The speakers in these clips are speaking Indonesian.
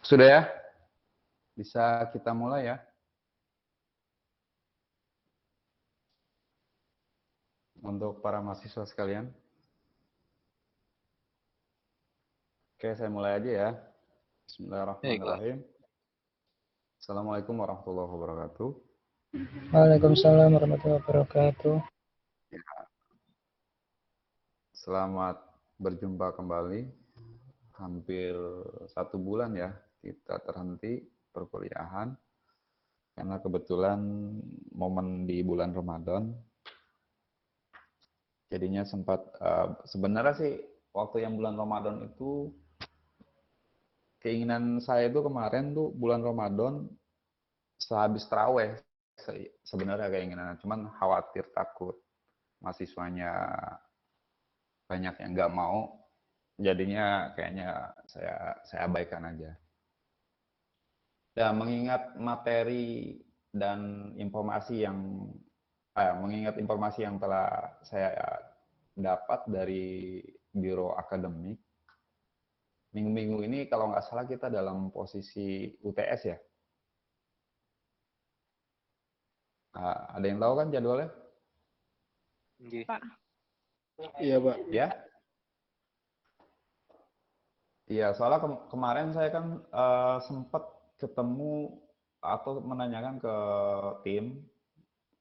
Sudah ya? Bisa kita mulai ya? Untuk para mahasiswa sekalian. Oke, saya mulai aja ya. Bismillahirrahmanirrahim. Assalamualaikum warahmatullahi wabarakatuh. Waalaikumsalam warahmatullahi wabarakatuh. Selamat berjumpa kembali. Hampir 1 bulan ya kita terhenti perkuliahan. Karena kebetulan momen di bulan Ramadan. Jadinya sempat, sebenarnya sih waktu yang bulan Ramadan itu, keinginan saya itu kemarin tuh bulan Ramadan sehabis taraweh sebenarnya keinginan, cuman khawatir takut mahasiswanya banyak yang nggak mau, jadinya kayaknya saya abaikan aja. Ya, mengingat materi dan informasi yang mengingat informasi yang telah saya dapat dari Biro Akademik, minggu-minggu ini kalau nggak salah kita dalam posisi UTS ya. Ada yang tahu kan jadwalnya? Pak. Iya, Pak. Ya? Iya, soalnya kemarin saya kan sempat ketemu atau menanyakan ke tim,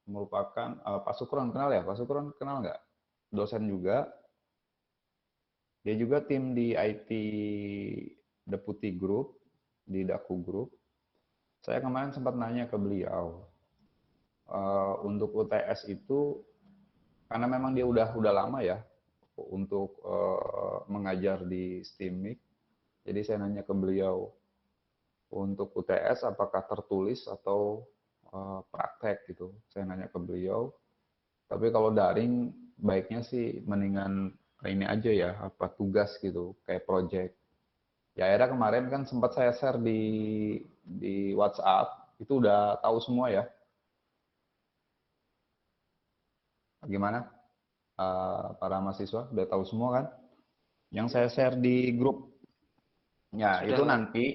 merupakan Pak Sukron, kenal ya? Pak Sukron kenal nggak? Dosen juga. Dia juga tim di IT Deputi Group, di Daku Group. Saya kemarin sempat nanya ke beliau, untuk UTS itu, karena memang dia udah lama ya untuk mengajar di STIMIK. Jadi saya nanya ke beliau, untuk UTS apakah tertulis atau praktek gitu. Saya nanya ke beliau. Tapi kalau daring baiknya sih mendingan ini aja ya, apa tugas gitu, kayak project. Ya akhirnya kemarin kan sempat saya share di WhatsApp, itu udah tahu semua ya. Gimana? Para mahasiswa udah tahu semua kan? Yang saya share di grup. Ya, Sudah, itu Pak. nanti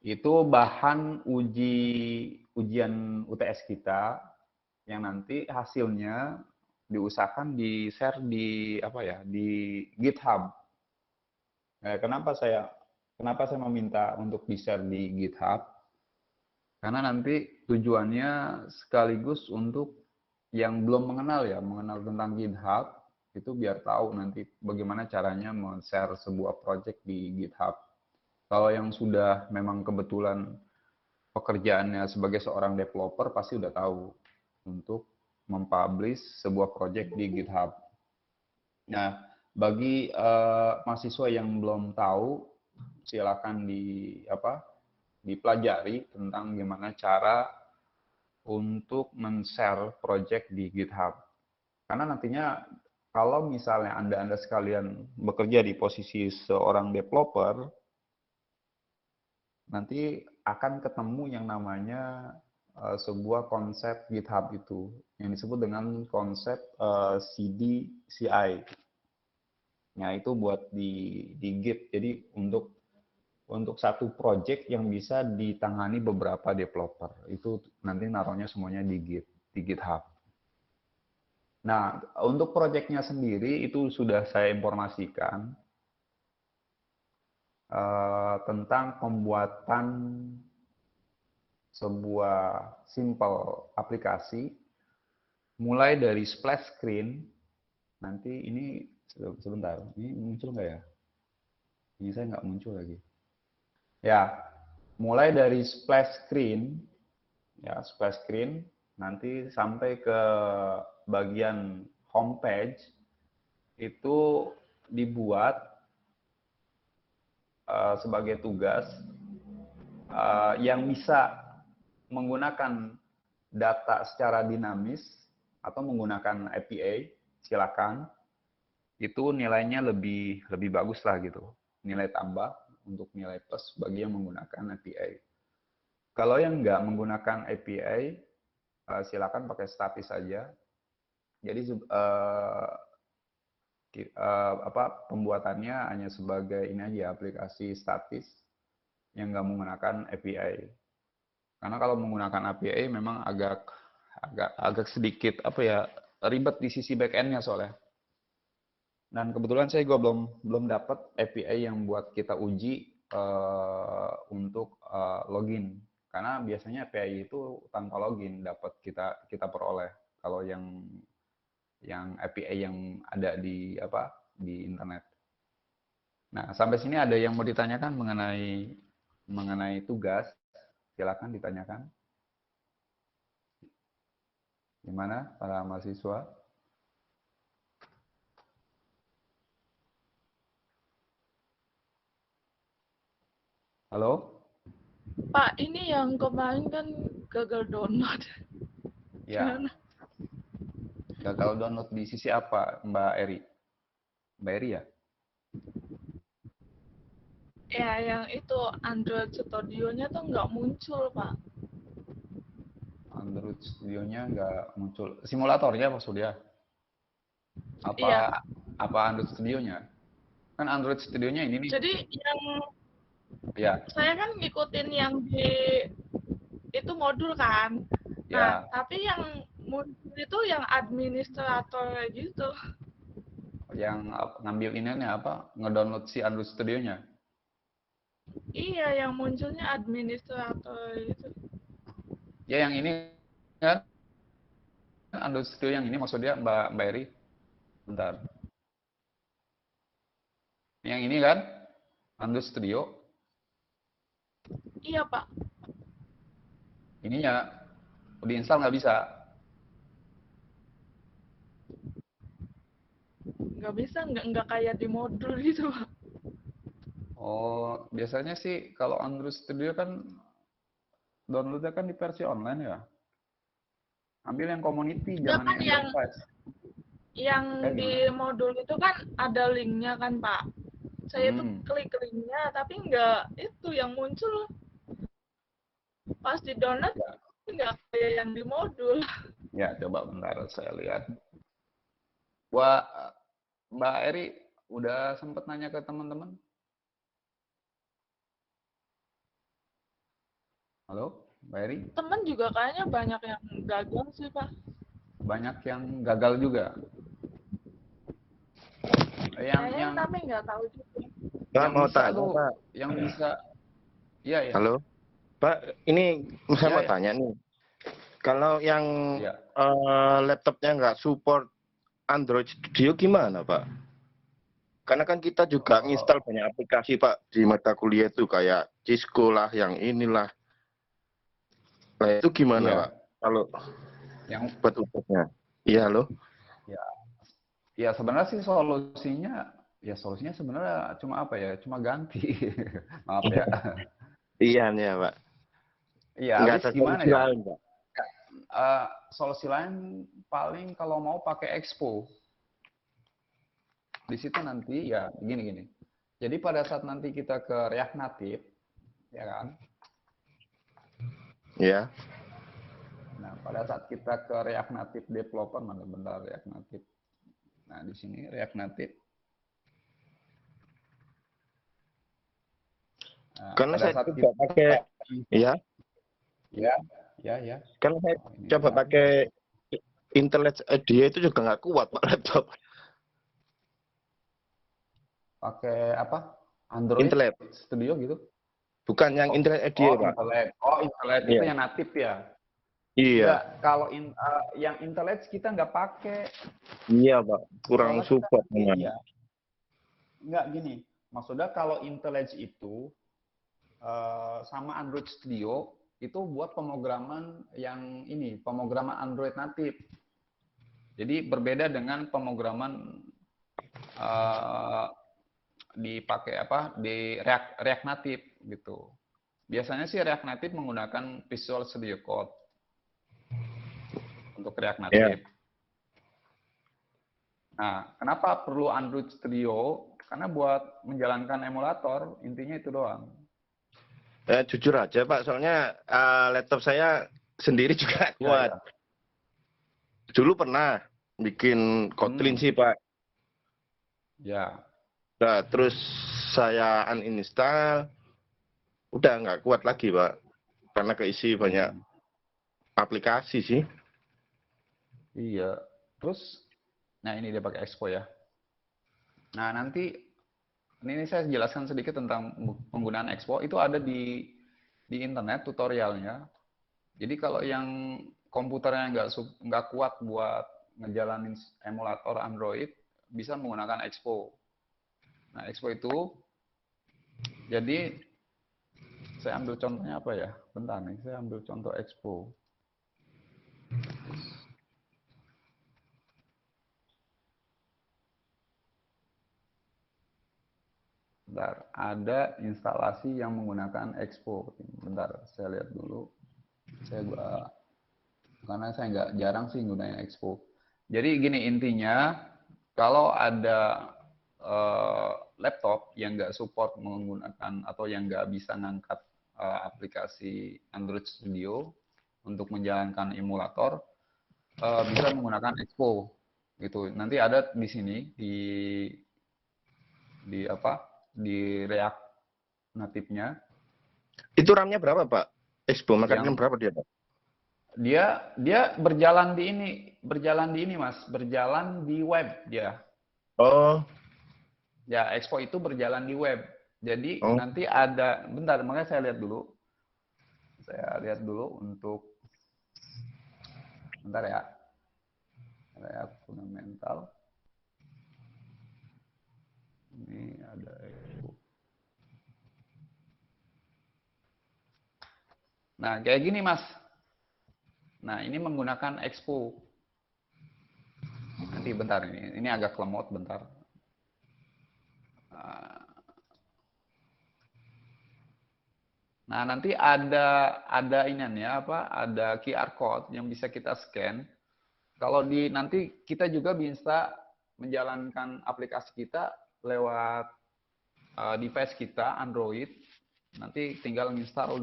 itu bahan ujian UTS kita yang nanti hasilnya diusahakan di share di apa ya, di GitHub. Kenapa saya meminta untuk di share di GitHub? Karena nanti tujuannya sekaligus untuk yang belum mengenal tentang GitHub, itu biar tahu nanti bagaimana caranya men-share sebuah project di GitHub. Kalau yang sudah memang kebetulan pekerjaannya sebagai seorang developer pasti udah tahu untuk mempublish sebuah project di GitHub. Nah, bagi mahasiswa yang belum tahu, silakan dipelajari tentang gimana cara untuk men-share project di GitHub. Karena nantinya kalau misalnya Anda sekalian bekerja di posisi seorang developer, nanti akan ketemu yang namanya sebuah konsep GitHub itu, yang disebut dengan konsep CD CI. Nah, itu buat di Git. Jadi untuk satu project yang bisa ditangani beberapa developer, itu nanti naruhnya semuanya di GitHub. Nah, untuk projectnya sendiri itu sudah saya informasikan tentang pembuatan sebuah simple aplikasi, mulai dari splash screen. Nanti ini sebentar, ini muncul nggak ya? Ini saya nggak muncul lagi. Ya, mulai dari splash screen, ya splash screen, nanti sampai ke bagian homepage itu dibuat sebagai tugas yang bisa menggunakan data secara dinamis atau menggunakan API, silakan. Itu nilainya lebih bagus lah gitu, nilai tambah untuk nilai plus bagi yang menggunakan API. Kalau yang nggak menggunakan API, silakan pakai statis saja. Jadi pembuatannya hanya sebagai ini aja aplikasi statis yang nggak menggunakan API. Karena kalau menggunakan API memang agak sedikit ribet di sisi back-end-nya soalnya. Dan kebetulan saya juga belum dapat API yang buat kita uji untuk login. Karena biasanya API itu tanpa login dapat kita peroleh. Kalau yang API yang ada di internet. Nah, sampai sini ada yang mau ditanyakan mengenai tugas? Silakan ditanyakan. Gimana para mahasiswa? Halo? Pak, ini yang kemarin kan gagal download. Ya. Gimana? Gagal download di sisi apa, Mbak Eri? Mbak Eri ya? Ya, yang itu Android Studio-nya tuh nggak muncul, Pak. Android Studio-nya nggak muncul. Simulatornya maksudnya? Iya. Apa Android Studio-nya? Kan Android Studio-nya ini nih. Jadi yang Ya. saya kan ngikutin yang di itu modul kan. Nah, Ya. tapi yang muncul itu yang administrator gitu. Yang ngambil ininya ngedownload si Android Studio-nya? Iya, yang munculnya administrator itu. Ya, yang ini kan Android Studio yang ini maksudnya Mbak Eri. Bentar. Yang ini kan Android Studio. Iya, Pak. Ininya diinstal nggak bisa. Nggak bisa, nggak kayak di modul gitu, Pak. Oh, biasanya sih kalau Android Studio kan downloadnya kan di versi online ya. Ambil yang community, Nggak jangan kan yang enterprise. Yang di modul itu kan ada linknya kan, Pak. Saya tuh klik linknya, tapi nggak itu yang muncul. Pas di download, nggak kayak yang di modul. Ya, coba bentar saya lihat. Wah, Mbak Eri, udah sempat nanya ke teman-teman? Halo, Mbak Eri? Temen juga kayaknya banyak yang gagal sih, Pak. Banyak yang gagal juga? Yang tapi nggak tahu juga. Pak, mau tanya, Pak. Yang bisa, ya. Halo, Pak, ini saya mau tanya nih. Kalau yang laptopnya nggak support Android Studio gimana, Pak? Karena kan kita juga nginstal banyak aplikasi, Pak, di mata kuliah itu kayak Cisco lah, yang inilah. Nah, itu gimana, Pak? Kalau yang buat uploadnya? Iya, halo? Ya, sebenarnya sih solusinya sebenarnya cuma cuma ganti. Maaf ya. Iya, Pak. Iya, nggak ada gimana solusi ya? lain, Pak. Solusi lain paling kalau mau pakai Expo. Di situ nanti ya gini. Jadi pada saat nanti kita ke React Native, ya kan? Iya. Nah, pada saat kita ke React Native Developer, mana bentar React Native. Nah, di sini React Native. Nah, karena saya coba pakai, ya. Kalau saya coba pakai IntelliJ IDEA itu juga nggak kuat, Pak, laptop. Pakai apa? Android Studio gitu? Bukan yang IntelliJ IDEA, Pak. IntelliJ itu yang natif ya? Iya. Enggak, kalau yang IntelliJ kita nggak pakai. Iya, Pak. Kurang support. Iya. Enggak, gini. Maksudnya kalau IntelliJ itu sama Android Studio itu buat pemrograman yang ini, pemrograman Android natif. Jadi berbeda dengan pemrograman dipakai di React Native gitu. Biasanya sih React Native menggunakan Visual Studio Code untuk React Native. Nah, kenapa perlu Android Studio? Karena buat menjalankan emulator, intinya itu doang. Jujur aja, Pak, soalnya laptop saya sendiri juga kuat. Dulu pernah bikin Kotlin sih, Pak. Ya. Nah, terus saya uninstall, udah nggak kuat lagi, Pak. Karena keisi banyak aplikasi sih. Iya. Terus, nah ini dia pakai Expo ya. Nah, nanti ini saya jelaskan sedikit tentang penggunaan Expo. Itu ada di internet tutorialnya. Jadi kalau yang komputernya nggak kuat buat ngejalanin emulator Android, bisa menggunakan Expo. Nah, Expo itu, jadi saya ambil contohnya apa ya? Bentar nih, saya ambil contoh Expo. Bentar, ada instalasi yang menggunakan Expo. Bentar, saya lihat dulu. Karena saya nggak jarang sih gunain Expo. Jadi gini intinya, kalau ada laptop yang nggak support menggunakan atau yang nggak bisa ngangkat aplikasi Android Studio untuk menjalankan emulator, bisa menggunakan Expo gitu. Nanti ada di sini di React natifnya. Itu RAM-nya berapa, Pak? Expo, makanya Yang berapa dia, Pak? dia berjalan di ini Mas, berjalan di web dia. Oh. Ya, Expo itu berjalan di web. Jadi Oh. nanti ada, bentar, makanya saya lihat dulu. Saya lihat dulu untuk, bentar ya. React fundamental. Ini ada Expo. Nah, kayak gini Mas. Nah, ini menggunakan Expo. Nanti bentar ini agak lemot bentar. Nah, nanti ada ininya apa? Ada QR code yang bisa kita scan. Kalau nanti kita juga bisa menjalankan aplikasi kita lewat device kita Android. Nanti tinggal install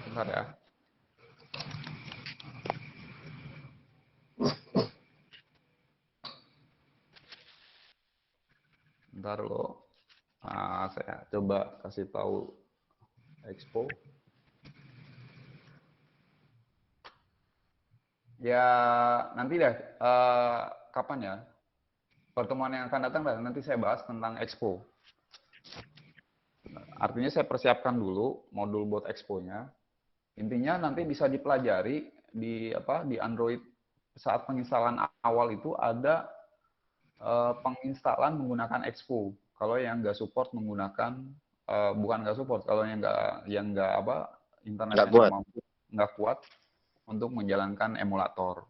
bentar ya. Bentar lo. Nah, saya coba kasih tahu Expo. Ya, nanti deh kapan ya? Pertemuan yang akan datang nanti saya bahas tentang Expo. Artinya saya persiapkan dulu modul buat Expo-nya. Intinya nanti bisa dipelajari di Android saat penginstalan awal itu ada penginstalan menggunakan Expo. Kalau yang nggak support menggunakan bukan nggak support, kalau yang nggak internetnya nggak mampu, nggak kuat untuk menjalankan emulator.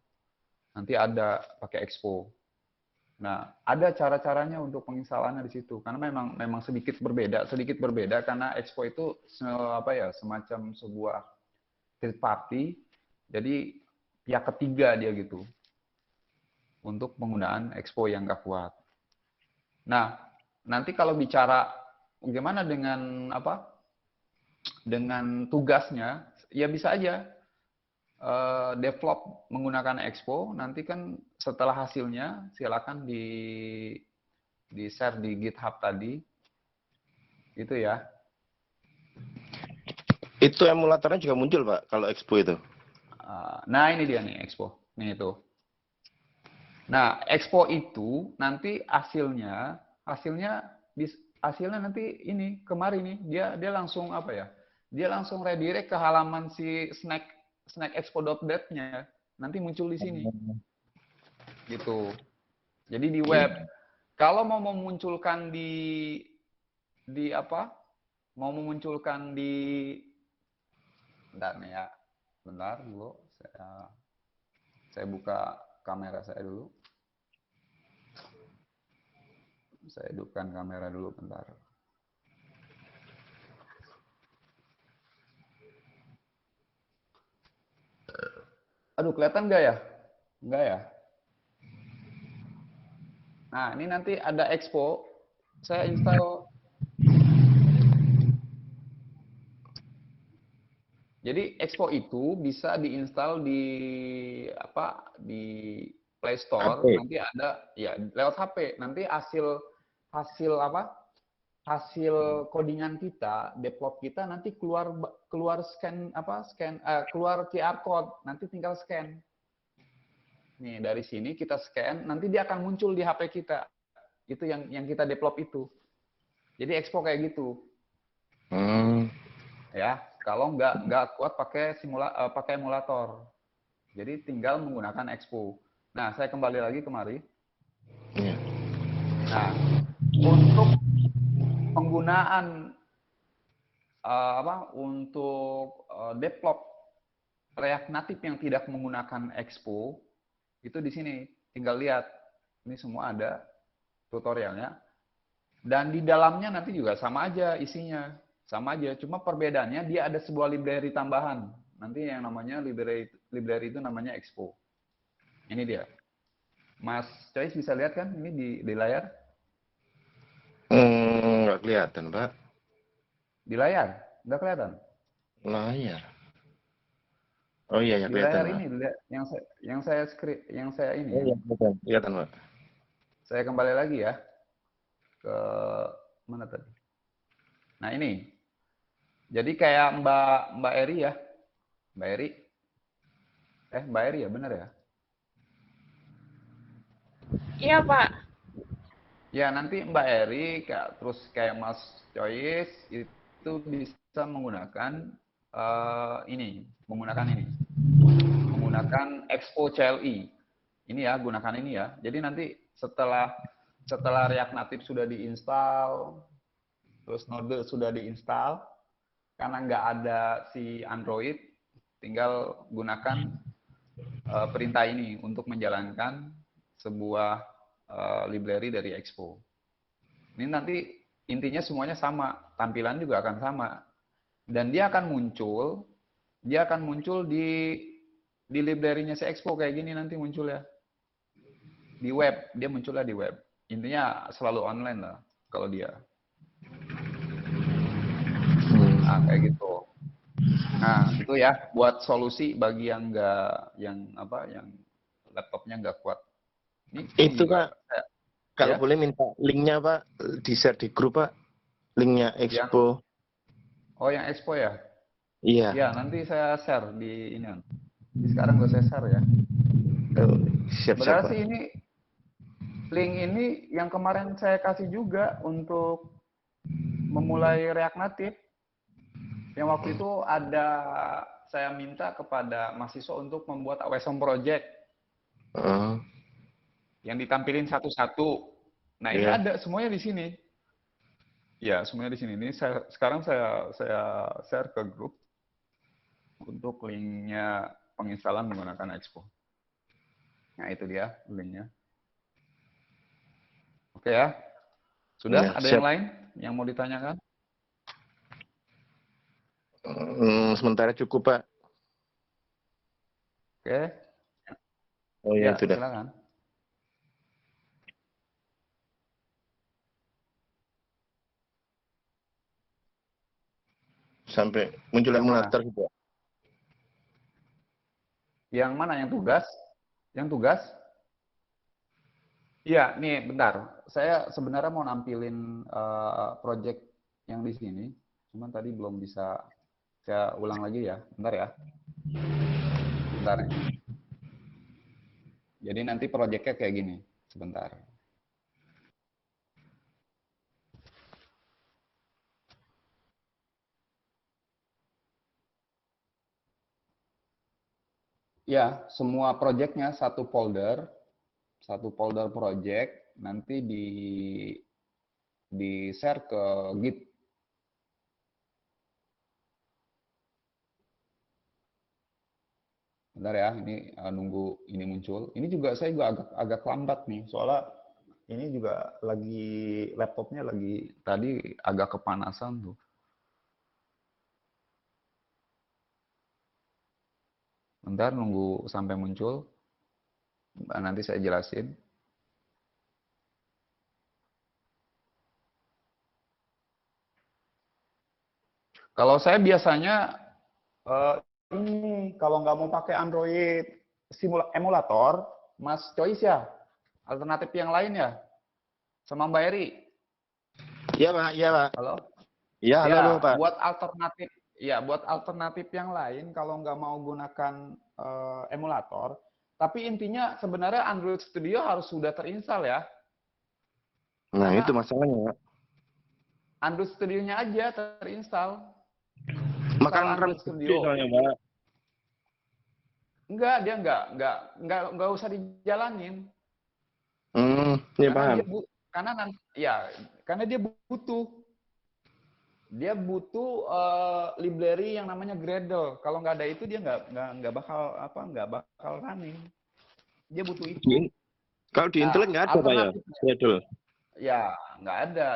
Nanti ada pakai Expo. Nah, ada cara-caranya untuk penginstalannya di situ. Karena memang sedikit berbeda karena Expo itu semacam sebuah third party. Jadi pihak ketiga dia gitu. Untuk penggunaan Expo yang nggak kuat. Nah, nanti kalau bicara gimana dengan dengan tugasnya, ya bisa aja develop menggunakan Expo, nanti kan setelah hasilnya silakan di share di GitHub tadi, itu ya. Itu emulatornya juga muncul Pak kalau Expo itu. Nah ini dia nih Expo, nih itu. Nah Expo itu nanti hasilnya nanti ini kemarin nih dia langsung dia langsung redirect ke halaman si snackexpo.dev-nya, nanti muncul di sini. Gitu. Jadi di web. Kalau mau memunculkan bentar nih ya. Bentar dulu. Saya buka kamera saya dulu. Saya hidupkan kamera dulu bentar. Aduh, kelihatan nggak ya? Nggak ya? Nah, ini nanti ada Expo. Saya install. Jadi Expo itu bisa diinstal di Play Store, HP. nanti ada ya lewat HP. Nanti hasil apa? Hasil codingan kita, develop kita nanti keluar scan keluar QR code, nanti tinggal scan. Nih dari sini kita scan, nanti dia akan muncul di HP kita. Itu yang kita develop itu. Jadi Expo kayak gitu. Ya, kalau nggak kuat pakai emulator. Jadi tinggal menggunakan Expo. Nah, saya kembali lagi kemari. Nah, untuk penggunaan untuk develop React Native yang tidak menggunakan Expo itu di sini tinggal lihat, ini semua ada tutorialnya, dan di dalamnya nanti juga sama aja isinya, sama aja, cuma perbedaannya dia ada sebuah library tambahan, nanti yang namanya library itu namanya Expo. Ini dia, Mas Choice bisa lihat kan ini di layar? Nggak kelihatan, Pak. Di layar? Nggak kelihatan? Layar. Oh iya, ya Di kelihatan, layar Pak. ini, yang saya ini. Oh, iya, kelihatan, Pak. Saya kembali lagi ya ke mana tadi? Nah ini, jadi kayak Mbak Eri ya, Mbak Eri. Mbak Eri ya, benar ya? Iya, Pak. Ya, nanti Mbak Eri, terus kayak Mas Choice, itu bisa menggunakan menggunakan Expo CLI. Ini ya, gunakan ini ya. Jadi nanti setelah React Native sudah diinstal, terus Node sudah diinstal, karena nggak ada si Android, tinggal gunakan perintah ini untuk menjalankan sebuah library dari Expo. Ini nanti intinya semuanya sama, tampilan juga akan sama, dan dia akan muncul di library-nya si Expo kayak gini nanti muncul ya, di web, dia munculnya di web. Intinya selalu online lah kalau dia. Nah kayak gitu. Nah itu ya buat solusi bagi yang laptopnya nggak kuat. Itu Pak, kalau boleh minta linknya Pak, di-share di grup Pak, linknya Expo. Yang Expo ya? Iya. Ya, nanti saya share di ini. Sekarang gue share ya. Siap-siap. Berarti ini link ini yang kemarin saya kasih juga untuk memulai React Native. Yang waktu itu saya minta kepada mahasiswa untuk membuat AWSOM project. Yang ditampilin satu-satu. Nah, ini ada semuanya di sini. Ya, semuanya di sini. Ini sekarang saya share ke grup untuk linknya penginstalan menggunakan Expo. Nah, itu dia linknya. Oke ya. Sudah? Ada yang lain yang mau ditanyakan? Sementara cukup, Pak. Oke. Oh ya, sudah. Silakan. Sampai muncul emulator juga. Yang mana? Yang tugas? Yang tugas? Iya, nih bentar. Saya sebenarnya mau nampilin project yang di sini. Cuman tadi belum bisa. Saya ulang lagi ya. Bentar ya. Bentar ya. Jadi nanti projectnya kayak gini. Sebentar. Ya, semua projectnya satu folder project, nanti di share ke Git. Bentar ya, ini nunggu ini muncul. Ini juga saya agak lambat nih, soalnya ini juga laptopnya lagi tadi agak kepanasan tuh. Bentar nunggu sampai muncul. Nanti saya jelasin. Kalau saya biasanya ini kalau nggak mau pakai Android emulator, Mas Choice ya? Alternatif yang lain ya? Sama Mbak Eri? Iya Pak, iya Pak. Halo? Iya, halo, Ya, halo Pak. buat alternatif yang lain kalau nggak mau gunakan emulator, tapi intinya sebenarnya Android Studio harus sudah terinstall ya. Nah, Karena itu masalahnya. Android Studio-nya aja terinstall. Makan Install RAM Android gede Studio. soalnya Pak. Enggak, dia enggak usah dijalanin. Iya Karena paham. karena dia butuh library yang namanya Gradle. Kalau nggak ada itu dia nggak bakal running. Dia butuh itu. Kalau di Intel nggak ada Pak ya? Gradle. Ya, nggak ada.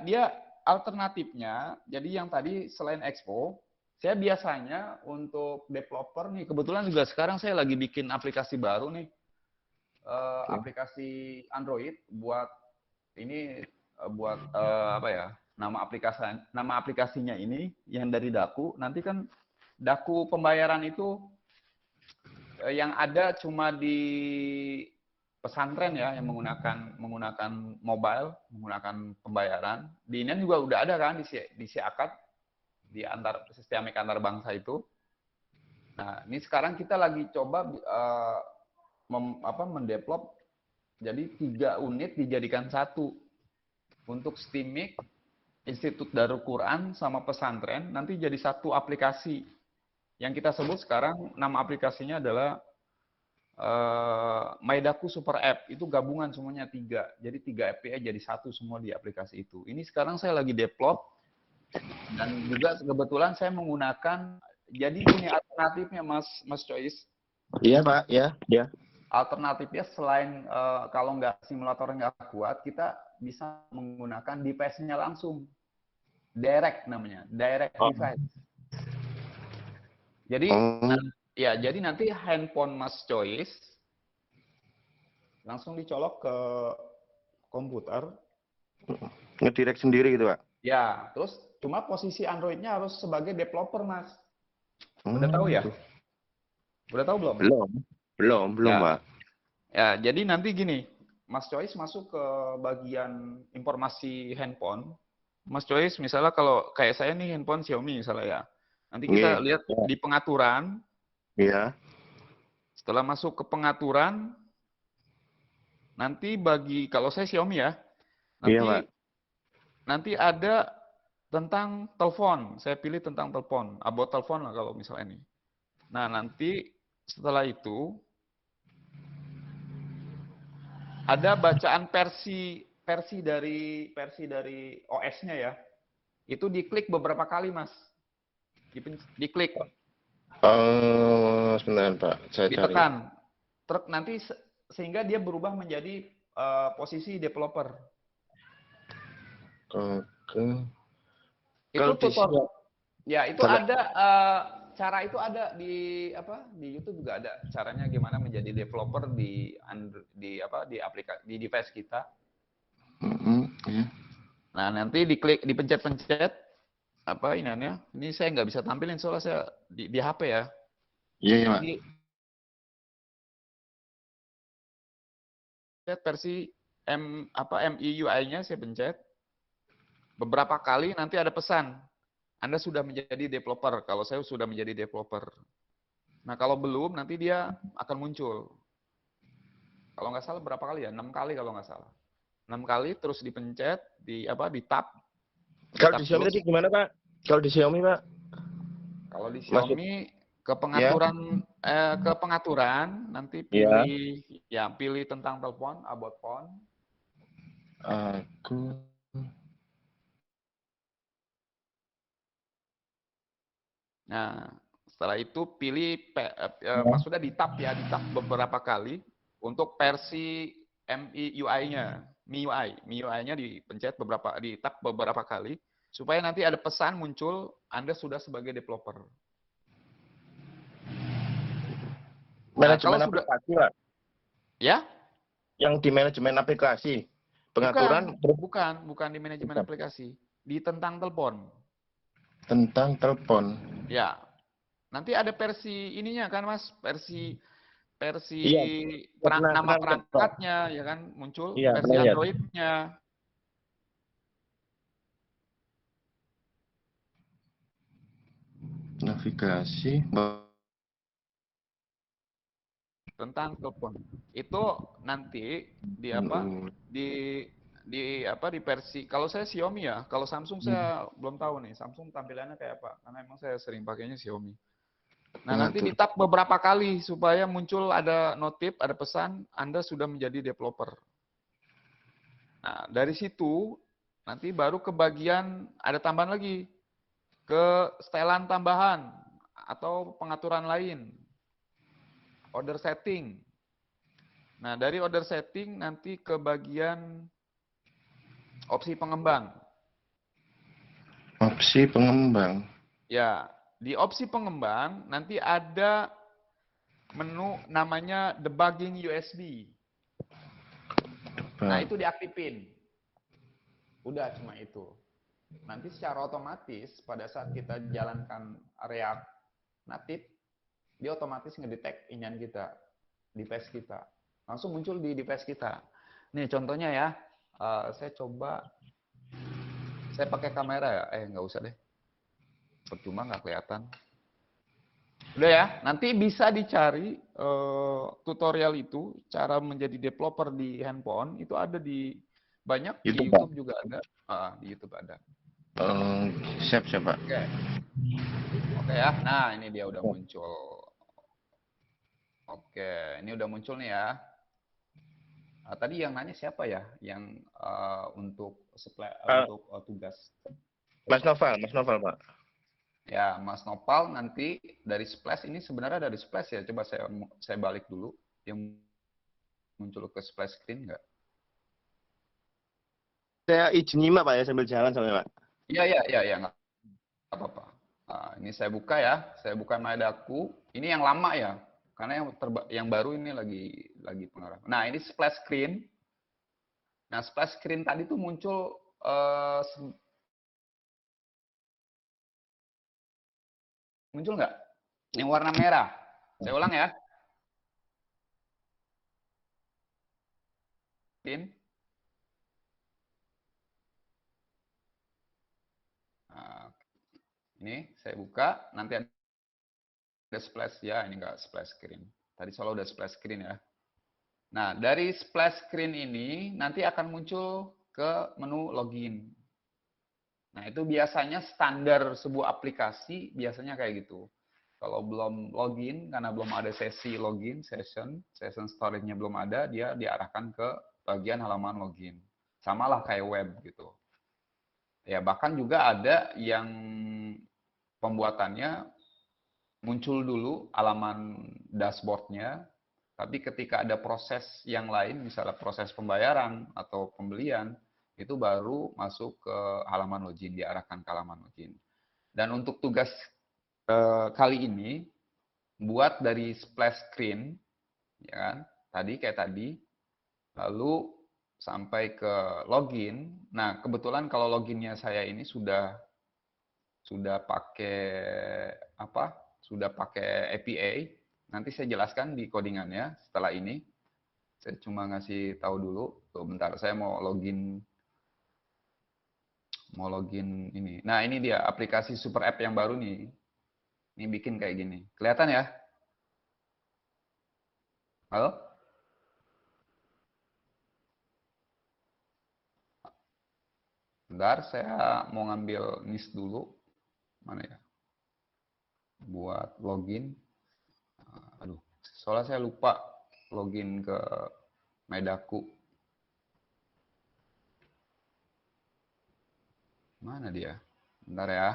Dia alternatifnya. Jadi yang tadi selain Expo, saya biasanya untuk developer nih, kebetulan juga sekarang saya lagi bikin aplikasi baru nih. Aplikasi Android buat apa ya, nama aplikasinya ini yang dari Daku. Nanti kan Daku pembayaran itu yang ada cuma di pesantren ya, yang menggunakan mobile, menggunakan pembayaran. Di ini juga udah ada kan di SIAKAT, di sistemik antar bangsa itu. Nah, ini sekarang kita lagi coba mendevelop jadi 3 unit dijadikan 1 untuk STIMIC, Institut Darul Quran sama pesantren, nanti jadi 1 aplikasi yang kita sebut sekarang nama aplikasinya adalah Maidaku Super App. Itu gabungan semuanya 3, jadi 3 API jadi 1 semua di aplikasi itu. Ini sekarang saya lagi develop dan juga kebetulan saya menggunakan, jadi ini alternatifnya Mas Choice. Iya Pak, ya. Alternatifnya selain kalau simulator nggak kuat, kita bisa menggunakan device-nya langsung. Direct namanya, direct device. Jadi, jadi nanti handphone Mas Choice langsung dicolok ke komputer. Ngedirect sendiri gitu Pak? Ya, terus cuma posisi Android-nya harus sebagai developer Mas. Udah tahu ya? Udah tahu belum? Belum ya. Pak. Ya, jadi nanti gini, Mas Choice masuk ke bagian informasi handphone. Mas Choice misalnya kalau kayak saya nih handphone Xiaomi misalnya ya. Nanti kita lihat di pengaturan. Iya. Setelah masuk ke pengaturan, nanti kalau saya Xiaomi ya, nanti ada tentang telepon. Saya pilih tentang telepon, about telepon lah kalau misalnya ini. Nah, nanti setelah itu ada bacaan versi dari OS-nya ya. Itu diklik beberapa kali, Mas. Diklik. Sebentar, Pak. Saya ditekan. Truk nanti sehingga dia berubah menjadi posisi developer. Oke. Itu tutorial. Ya, itu ada cara itu ada di YouTube juga ada caranya gimana menjadi developer di aplikasi di device kita. Nah, nanti dipencet-pencet ini saya nggak bisa tampilin soalnya saya di HP ya. Iya, Pak. Versi MIUI-nya saya pencet. Beberapa kali nanti ada pesan. Anda sudah menjadi developer. Kalau saya sudah menjadi developer. Nah, kalau belum, nanti dia akan muncul. Kalau nggak salah berapa kali ya? 6 kali kalau nggak salah. 6 kali, terus dipencet, di tab. Kalau di Xiaomi tadi gimana, Pak? Kalau di Xiaomi, Pak? Kalau di Xiaomi, ke pengaturan, nanti pilih tentang telepon, about phone. Nah, setelah itu pilih, maksudnya di tab beberapa kali untuk versi MIUI-nya. MIUI-nya dipencet di tab beberapa kali supaya nanti ada pesan muncul Anda sudah sebagai developer. Manajemen aplikasi, Pak? Ya? Yang di manajemen aplikasi. Pengaturan? Bukan di manajemen aplikasi. Di tentang telepon. Tentang telepon. Ya. Nanti ada versi ininya kan, Mas? versi Iya, nama pernah lihat, Pak. perangkatnya, ya kan, muncul Iya, versi pernah lihat. Android-nya. Navigasi. Tentang telepon. Itu nanti di apa? Di versi, kalau saya Xiaomi ya, kalau Samsung saya belum tahu nih, Samsung tampilannya kayak apa, karena emang saya sering pakainya Xiaomi. Nah, nanti Pengatur. ditap beberapa kali supaya muncul ada notif, ada pesan Anda sudah menjadi developer. Nah, dari situ nanti baru ke bagian ada tambahan lagi ke setelan tambahan atau pengaturan lain. Order setting. Nah, dari order setting nanti ke bagian opsi pengembang. Opsi pengembang. Ya, di opsi pengembang nanti ada menu namanya debugging USB. Nah, itu diaktifin. Udah cuma itu. Nanti secara otomatis pada saat kita jalankan React native, dia otomatis ngedetect inian kita, device kita. Langsung muncul di device kita. Nih contohnya ya, saya coba, saya pakai kamera ya, nggak usah deh. Percuma nggak kelihatan. Udah ya, nanti bisa dicari tutorial itu, cara menjadi developer di handphone, itu ada di banyak, di YouTube juga ada. Di YouTube ada. Siap, Pak. Oke ya, nah ini dia udah muncul. Oke, ini udah muncul nih ya. Tadi yang nanya siapa ya? Yang untuk tugas? Mas Novel, Pak. Ya, Mas Nopal nanti dari Splash, ini sebenarnya dari Splash ya. Coba saya balik dulu. Yang muncul ke splash screen nggak? Saya izin nyimak, Pak, ya, sambil jalan sampai, Pak. Iya, nggak apa-apa. Ini saya buka ya. Saya buka Maidaku. Ini yang lama ya. Karena yang baru ini lagi pengarah. Nah, ini splash screen. Nah, splash screen tadi tuh muncul muncul nggak? Yang warna merah. Saya ulang ya. Nah, ini saya buka. Nanti ada splash ya. Ini nggak splash screen. Tadi soal udah splash screen ya. Nah, dari splash screen ini nanti akan muncul ke menu login. Nah, itu biasanya standar sebuah aplikasi biasanya kayak gitu. Kalau belum login, karena belum ada sesi login, session storage-nya belum ada, dia diarahkan ke bagian halaman login. Sama lah kayak web gitu. Ya, bahkan juga ada yang pembuatannya muncul dulu halaman dashboard-nya, tapi ketika ada proses yang lain, misalnya proses pembayaran atau pembelian, itu baru masuk ke halaman login, diarahkan ke halaman login. Dan untuk tugas kali ini, buat dari splash screen, ya kan, kayak tadi, lalu sampai ke login. Nah, kebetulan kalau loginnya saya ini sudah pakai apa? Sudah pakai API. Nanti saya jelaskan di codingannya setelah ini. Saya cuma ngasih tahu dulu. Tuh, bentar, saya mau login ini. Nah, ini dia aplikasi super app yang baru nih. Ini bikin kayak gini. Kelihatan ya? Halo? Bentar, saya mau ngambil NIS dulu. Mana ya? Buat login. Aduh, soalnya saya lupa login ke Medaku. Mana dia? Bentar ya.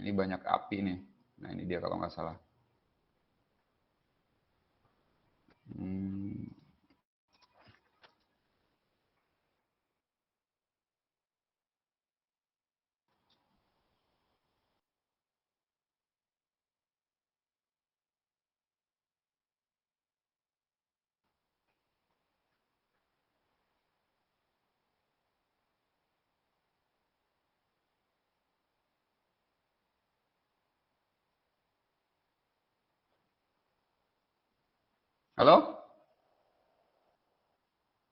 Ini banyak API nih. Nah, ini dia kalau nggak salah. Halo?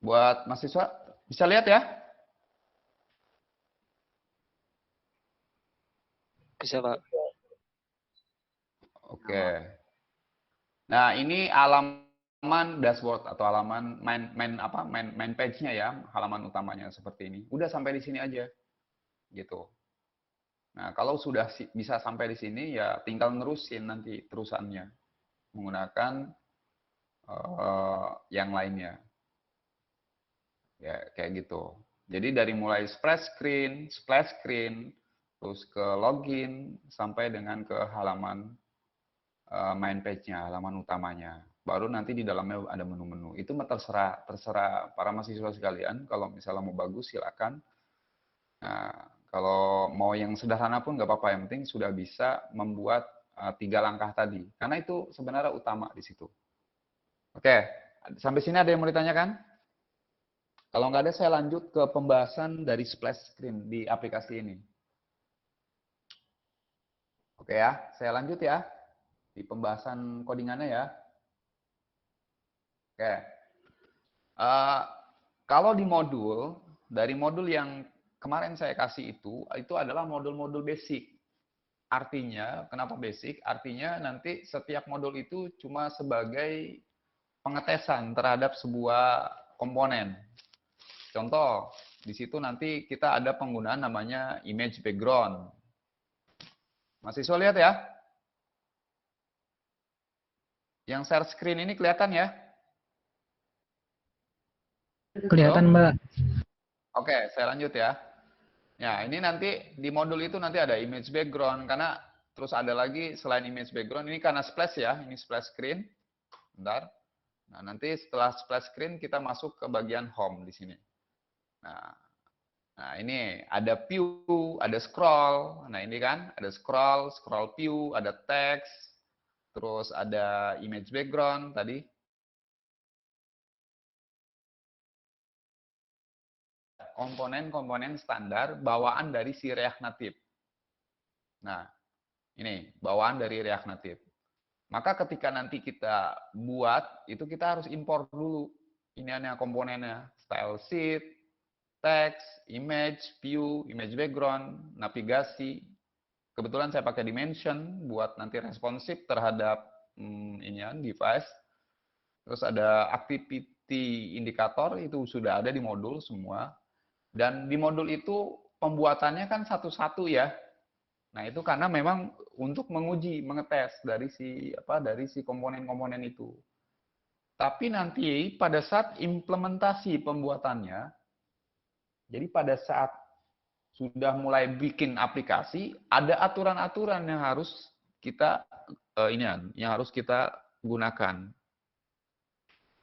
Buat mahasiswa, bisa lihat ya? Bisa, Pak. Oke. Nah, ini halaman dashboard atau halaman main page-nya ya, halaman utamanya seperti ini. Udah sampai di sini aja. Gitu. Nah, kalau sudah bisa sampai di sini ya tinggal nerusin nanti terusannya menggunakan yang lainnya. Ya, kayak gitu. Jadi dari mulai splash screen, terus ke login, sampai dengan ke halaman main page-nya, halaman utamanya. Baru nanti di dalamnya ada menu-menu. Itu terserah para mahasiswa sekalian. Kalau misalnya mau bagus, silakan. Nah, kalau mau yang sederhana pun nggak apa-apa. Yang penting sudah bisa membuat 3 langkah tadi. Karena itu sebenarnya utama di situ. Oke, sampai sini ada yang mau ditanyakan? Kalau nggak ada, saya lanjut ke pembahasan dari splash screen di aplikasi ini. Oke ya, saya lanjut ya. Di pembahasan codingannya ya. Oke. Kalau di modul, dari modul yang kemarin saya kasih itu adalah modul-modul basic. Artinya, kenapa basic? Artinya nanti setiap modul itu cuma sebagai pengetesan terhadap sebuah komponen. Contoh, di situ nanti kita ada penggunaan namanya image background. Mahasiswa lihat ya. Yang share screen ini kelihatan ya? Kelihatan, Mbak. Oke, saya lanjut ya. Ya, ini nanti di modul itu nanti ada image background, karena terus ada lagi selain image background, ini karena splash ya, ini splash screen. Bentar. Nah, nanti setelah splash screen kita masuk ke bagian home di sini. Nah, ini ada view, ada scroll. Nah, ini kan ada scroll view, ada text, terus ada image background tadi. Komponen-komponen standar bawaan dari si React Native. Nah, ini bawaan dari React Native. Maka ketika nanti kita buat, itu kita harus import dulu iniannya komponennya, style sheet, text, image, view, image background, navigasi. Kebetulan saya pakai dimension buat nanti responsif terhadap inian device. Terus ada activity indicator, itu sudah ada di modul semua. Dan di modul itu pembuatannya kan satu-satu ya. Nah, itu karena memang untuk menguji, mengetes dari si komponen-komponen itu. Tapi nanti pada saat implementasi pembuatannya, jadi pada saat sudah mulai bikin aplikasi, ada aturan-aturan yang harus kita yang harus kita gunakan.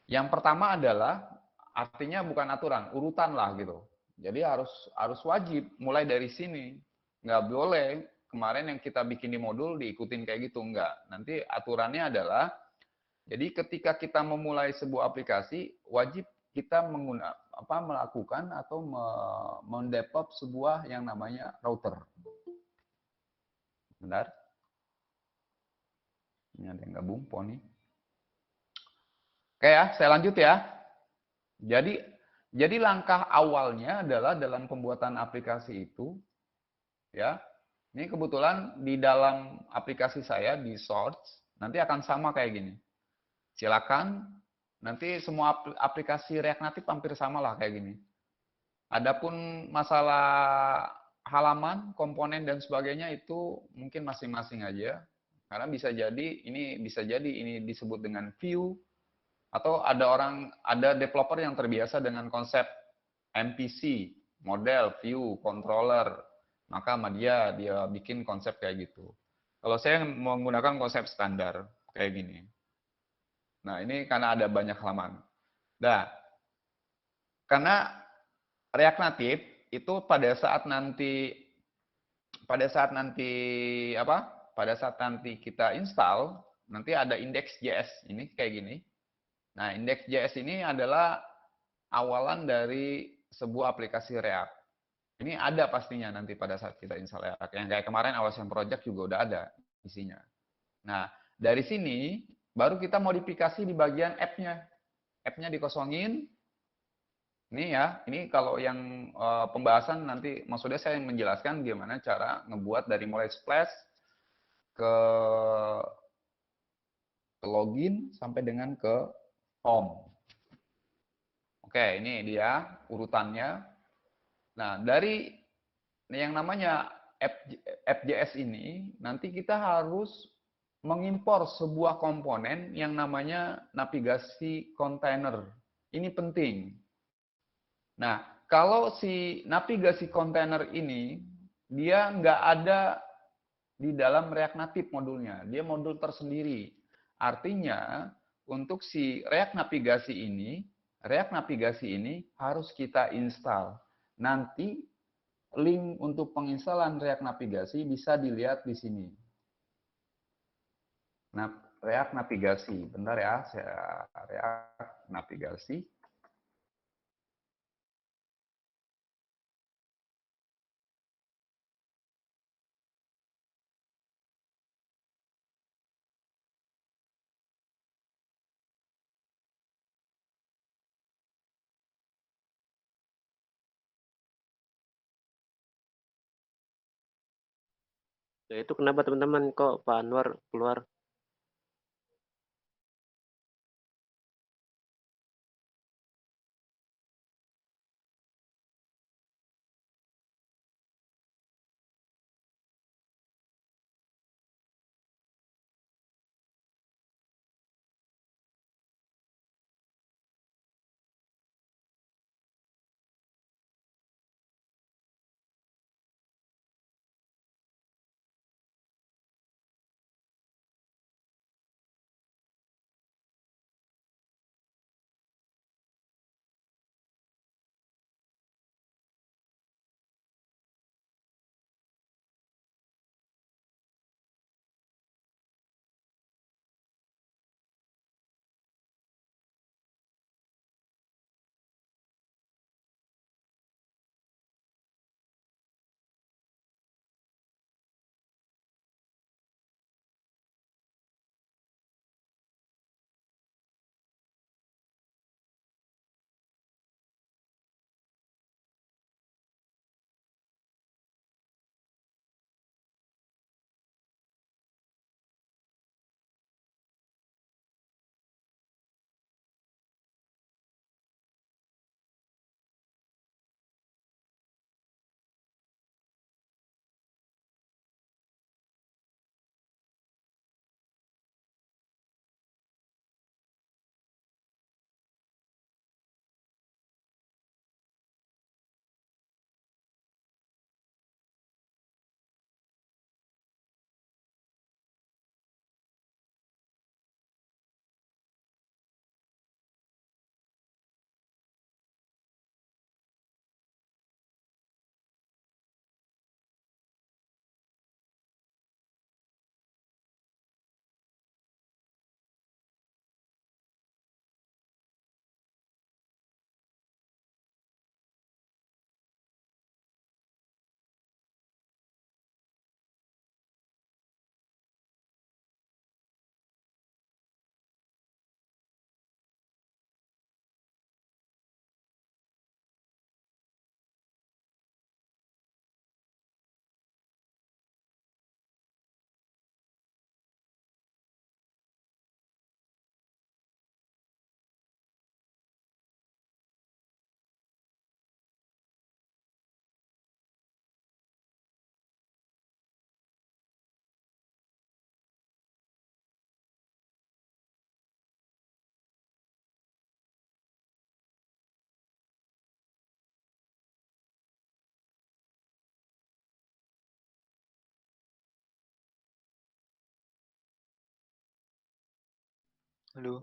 Yang pertama adalah artinya bukan aturan, urutan lah gitu. Jadi harus wajib mulai dari sini. Nggak boleh kemarin yang kita bikin di modul diikutin kayak gitu, enggak. Nanti aturannya adalah, jadi ketika kita memulai sebuah aplikasi, wajib kita melakukan atau mendevelop sebuah yang namanya router. Benar? Ini ada yang gabung, Poni. Oke ya, saya lanjut ya. Jadi langkah awalnya adalah dalam pembuatan aplikasi itu, ya. Ini kebetulan di dalam aplikasi saya di Source nanti akan sama kayak gini. Silakan, nanti semua aplikasi React Native hampir sama lah kayak gini. Adapun masalah halaman, komponen dan sebagainya itu mungkin masing-masing aja. Karena bisa jadi ini disebut dengan view, atau ada developer yang terbiasa dengan konsep MPC, model, view, controller, maka sama dia bikin konsep kayak gitu. Kalau saya menggunakan konsep standar kayak gini. Nah, ini karena ada banyak halaman. Nah, karena React Native itu pada saat nanti kita install, nanti ada index.js ini kayak gini. Nah, index.js ini adalah awalan dari sebuah aplikasi React. Ini ada pastinya nanti pada saat kita install React. Yang kayak kemarin Awesome Project juga udah ada isinya. Nah, dari sini Baru kita modifikasi di bagian app-nya. App-nya dikosongin. Ini ya, ini kalau yang pembahasan nanti maksudnya saya menjelaskan gimana cara ngebuat dari mulai splash ke login sampai dengan ke home. Oke, ini dia urutannya. Nah, dari yang namanya app.js ini, nanti kita harus mengimpor sebuah komponen yang namanya navigasi kontainer. Ini penting. Nah, kalau si navigasi kontainer ini, dia nggak ada di dalam React Native modulnya. Dia modul tersendiri. Artinya, untuk si React Navigasi ini harus kita install. Nanti link untuk penginstalan React Navigasi bisa dilihat di sini. Nah, React Navigasi. Bentar ya, saya React Navigasi. Ya, itu kenapa teman-teman kok Pak Anwar keluar? Halo.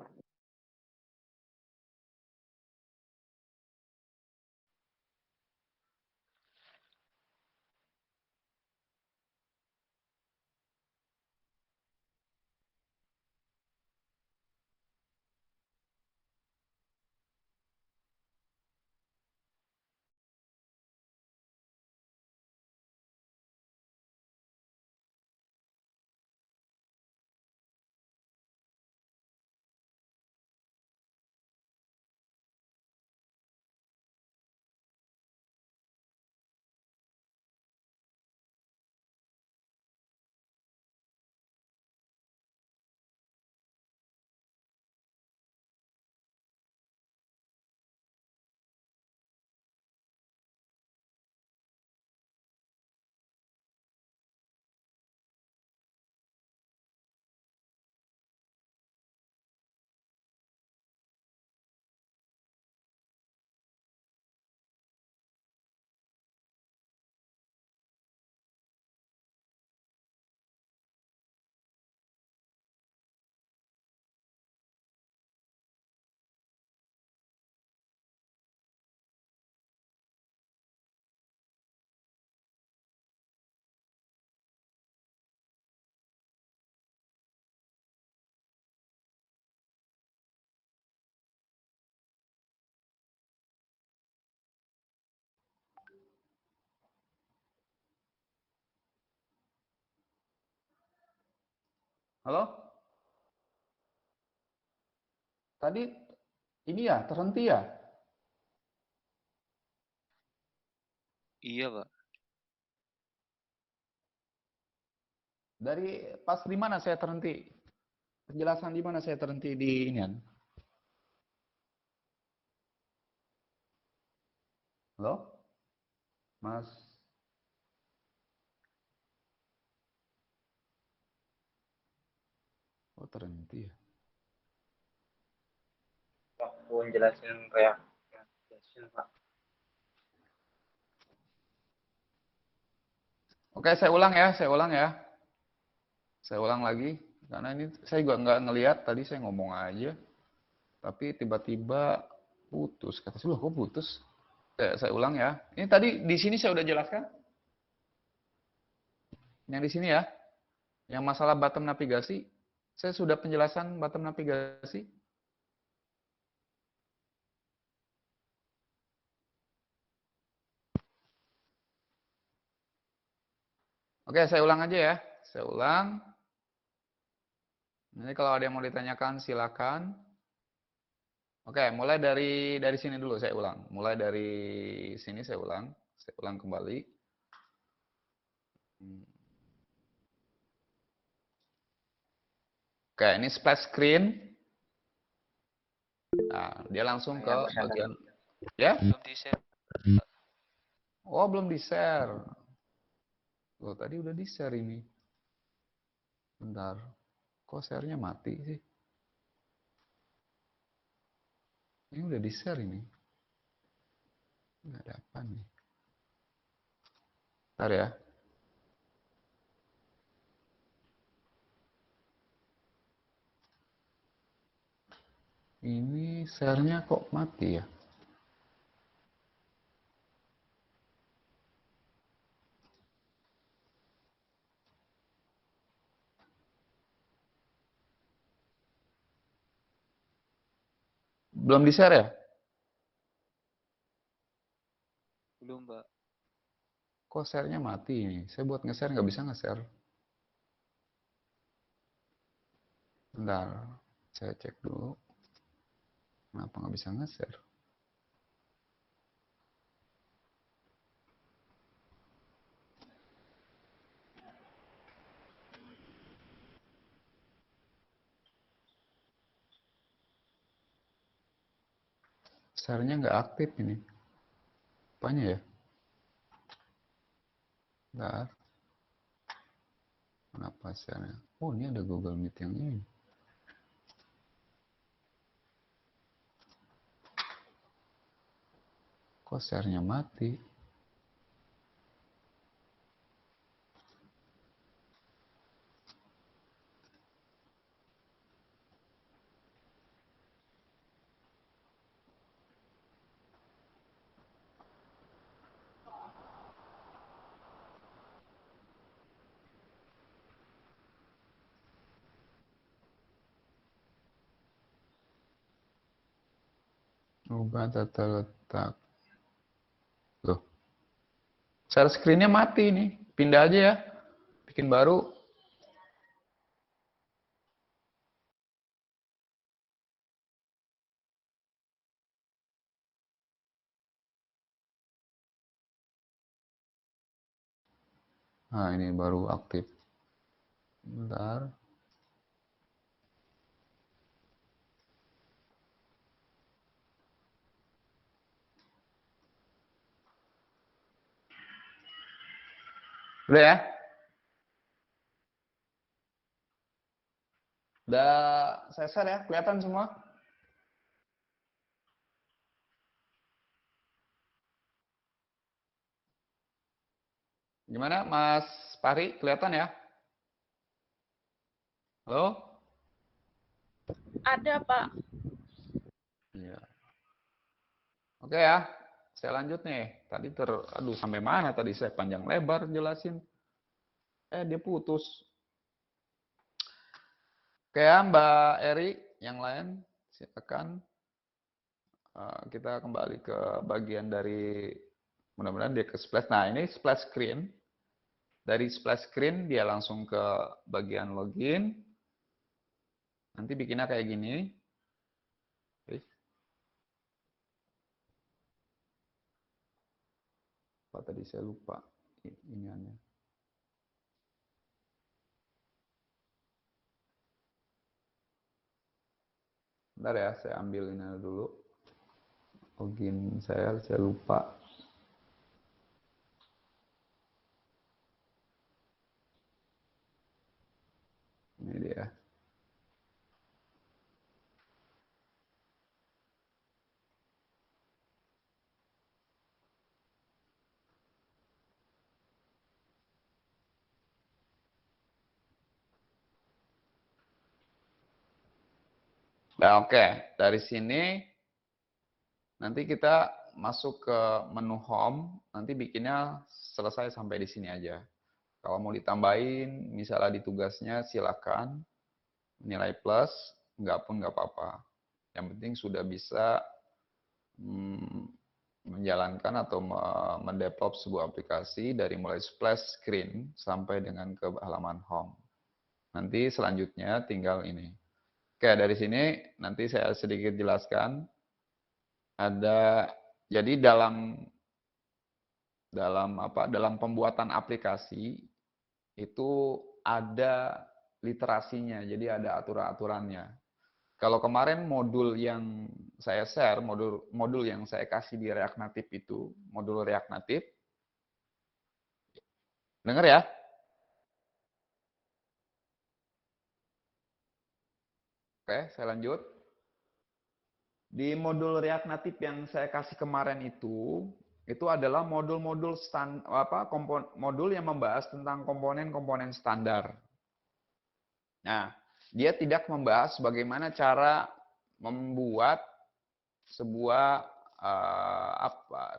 Halo? Tadi ini ya, terhenti ya? Iya, Pak. Dari pas di mana saya terhenti? Penjelasan di mana saya terhenti di ini kan? Halo? Mas? Oh, terhenti ya? Waktu jelasin reaction, Pak. Oke, saya ulang ya. Saya ulang lagi, karena ini saya juga nggak ngelihat, tadi saya ngomong aja, tapi tiba-tiba putus. Kata saya, loh kok putus? Saya ulang ya. Ini tadi di sini saya udah jelaskan. Yang di sini ya, yang masalah bottom navigasi, saya sudah penjelasan bottom navigasi. Oke, saya ulang aja ya. Saya ulang. Nanti kalau ada yang mau ditanyakan, silakan. Oke, mulai dari sini dulu saya ulang. Mulai dari sini saya ulang. Saya ulang kembali. Oke, ini splash screen. Nah, dia langsung ke bagian ya. Belum di-share. Oh, belum di-share. Loh, tadi udah di-share ini. Bentar. Kok share-nya mati sih? Ini udah di-share ini. Nggak ada apa nih. Bentar ya. Ini share-nya kok mati ya? Belum di-share ya? Belum, Pak. Kok share-nya mati ini? Saya buat nge-share nggak bisa nge-share. Bentar. Saya cek dulu. Kenapa nggak bisa nge-share? Share-nya nggak aktif ini. Apanya ya? Bentar. Kenapa share-nya? Oh, ini ada Google Meet yang ini. Kok share-nya mati? Ubah tata letak. Loh, share screen-nya mati nih. Pindah aja ya. Bikin baru. Nah, ini baru aktif. Bentar. Udah ya? Udah saya share ya? Kelihatan semua? Gimana Mas Pari? Kelihatan ya? Halo? Ada, Pak. Iya. Oke ya. Saya lanjut nih. Tadi aduh sampai mana tadi saya panjang lebar jelasin. Dia putus. Oke ya, Mbak Eri, yang lain silakan. Kita kembali ke bagian dari, mudah-mudahan dia ke splash. Nah, ini splash screen. Dari splash screen dia langsung ke bagian login. Nanti bikinnya kayak gini. Apa tadi saya lupa iniannya. Bentar ya, saya ambil ini dulu. Login saya lupa. Ini dia. Nah, oke. Dari sini nanti kita masuk ke menu home, nanti bikinnya selesai sampai di sini aja. Kalau mau ditambahin, misalnya di tugasnya silakan nilai plus, enggak pun enggak apa-apa. Yang penting sudah bisa menjalankan atau mendevelop sebuah aplikasi dari mulai splash screen sampai dengan ke halaman home. Nanti selanjutnya tinggal ini. Oke, dari sini nanti saya sedikit jelaskan. Jadi dalam pembuatan aplikasi itu ada literasinya, jadi ada aturan-aturannya. Kalau kemarin modul yang saya share, modul yang saya kasih di React Native itu, modul React Native, dengar ya? Oke, saya lanjut. Di modul React Native yang saya kasih kemarin itu adalah modul-modul modul yang membahas tentang komponen-komponen standar. Nah, dia tidak membahas bagaimana cara membuat sebuah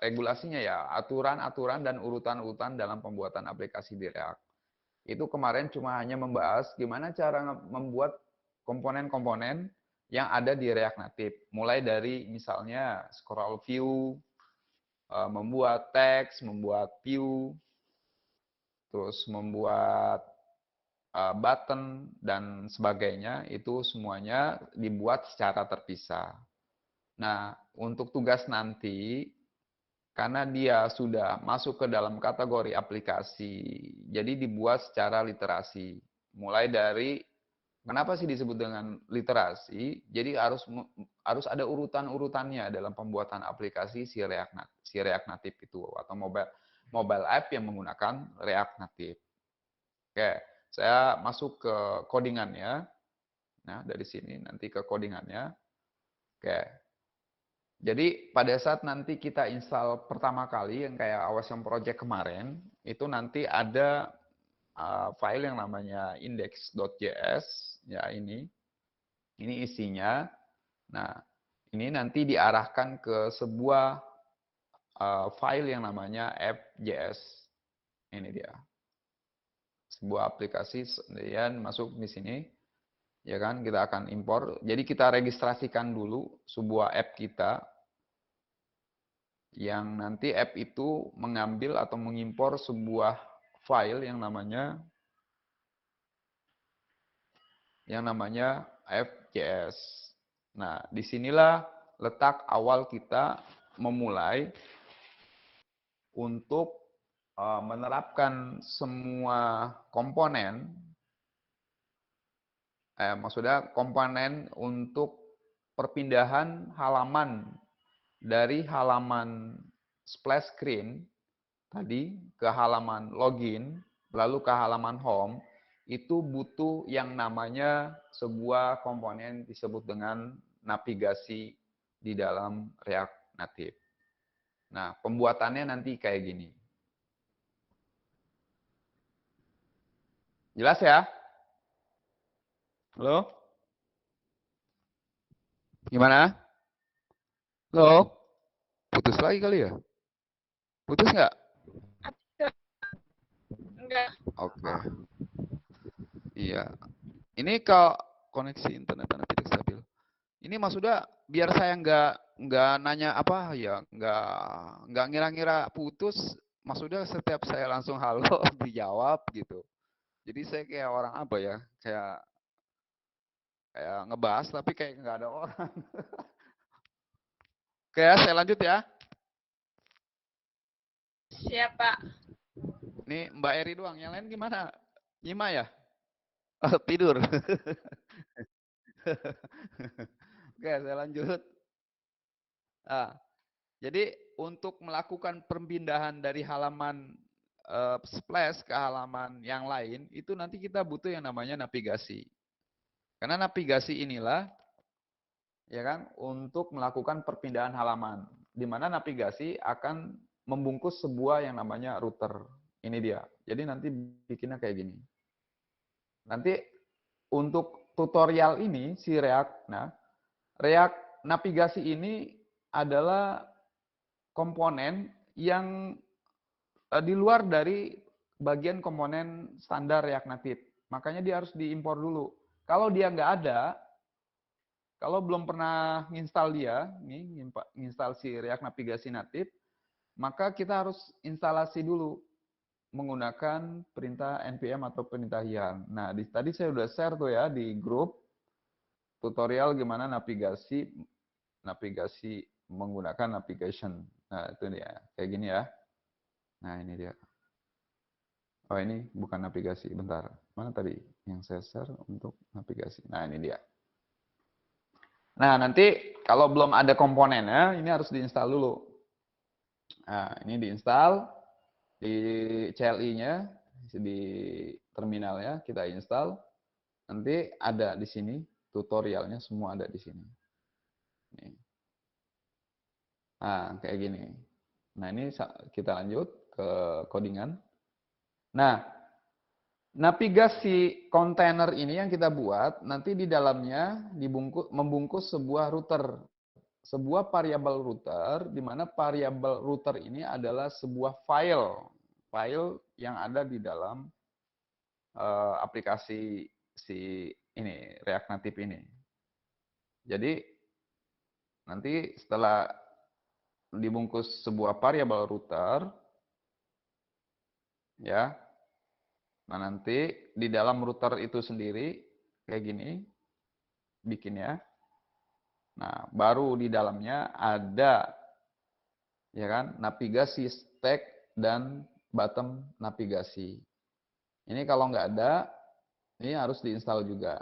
regulasinya ya, aturan-aturan dan urutan-urutan dalam pembuatan aplikasi di React. Itu kemarin cuma hanya membahas gimana cara membuat komponen-komponen yang ada di React Native. Mulai dari misalnya scroll view, membuat teks, membuat view, terus membuat button, dan sebagainya, itu semuanya dibuat secara terpisah. Nah, untuk tugas nanti, karena dia sudah masuk ke dalam kategori aplikasi, jadi dibuat secara literasi. Mulai dari kenapa sih disebut dengan literasi? Jadi harus ada urutan-urutannya dalam pembuatan aplikasi si React Native itu, atau mobile app yang menggunakan React Native. Oke, saya masuk ke codingannya. Nah, dari sini nanti ke codingannya. Oke. Jadi pada saat nanti kita install pertama kali yang kayak Awesome Project kemarin, itu nanti ada file yang namanya index.js, ya ini isinya. Nah, ini nanti diarahkan ke sebuah file yang namanya app.js. Ini dia. Sebuah aplikasi, kemudian masuk di sini. Ya kan, kita akan impor. Jadi kita registrasikan dulu sebuah app kita, yang nanti app itu mengambil atau mengimpor sebuah file yang namanya app.js. Nah, disinilah letak awal kita memulai untuk menerapkan semua komponen, maksudnya komponen untuk perpindahan halaman dari halaman splash screen tadi ke halaman login, lalu ke halaman home, itu butuh yang namanya sebuah komponen disebut dengan navigasi di dalam React Native. Nah, pembuatannya nanti kayak gini. Jelas ya? Halo? Gimana? Halo? Putus lagi kali ya? Putus nggak? Enggak. Oke. Iya. Ini kalau koneksi internet Anda tidak stabil. Ini maksudnya biar saya nggak nanya apa ya, nggak ngira-ngira putus. Maksudnya setiap saya langsung halo dijawab gitu. Jadi saya kayak orang apa ya, kayak Kayak ngebahas tapi kayak nggak ada orang. Oke ya, saya lanjut ya. Siapa? Ini Mbak Eri doang, yang lain gimana? Nyima ya? Oh, tidur. Oke, saya lanjut. Nah, jadi untuk melakukan perpindahan dari halaman Splash ke halaman yang lain, itu nanti kita butuh yang namanya navigasi. Karena navigasi inilah ya kan untuk melakukan perpindahan halaman, di mana navigasi akan membungkus sebuah yang namanya router. Ini dia. Jadi nanti bikinnya kayak gini. Nanti untuk tutorial ini si React, nah React navigasi ini adalah komponen yang di luar dari bagian komponen standar React Native. Makanya dia harus diimpor dulu. Kalau dia nggak ada, kalau belum pernah nginstal dia, nih nginstal si React navigasi native, maka kita harus instalasi dulu menggunakan perintah npm atau perintah yarn. Nah, tadi saya udah share tuh ya di grup tutorial gimana navigasi menggunakan navigation. Nah, itu dia. Kayak gini ya. Nah, ini dia. Oh, ini bukan navigasi. Bentar. Mana tadi yang saya share untuk navigasi? Nah, ini dia. Nah, nanti kalau belum ada komponennya, ini harus diinstal dulu. Nah, ini diinstal di CLI-nya, di terminalnya kita install. Nanti ada di sini tutorialnya, semua ada di sini. Nih. Nah, kayak gini. Nah, ini kita lanjut ke codingan. Nah, navigasi kontainer ini yang kita buat, nanti di dalamnya membungkus sebuah router. Sebuah variabel router, di mana variabel router ini adalah sebuah file yang ada di dalam aplikasi si ini React Native ini. Jadi nanti setelah dibungkus sebuah variabel router, ya, nah nanti di dalam router itu sendiri kayak gini bikinnya. Nah, baru di dalamnya ada ya kan navigasi stack dan bottom navigasi. Ini kalau nggak ada, ini harus diinstal juga.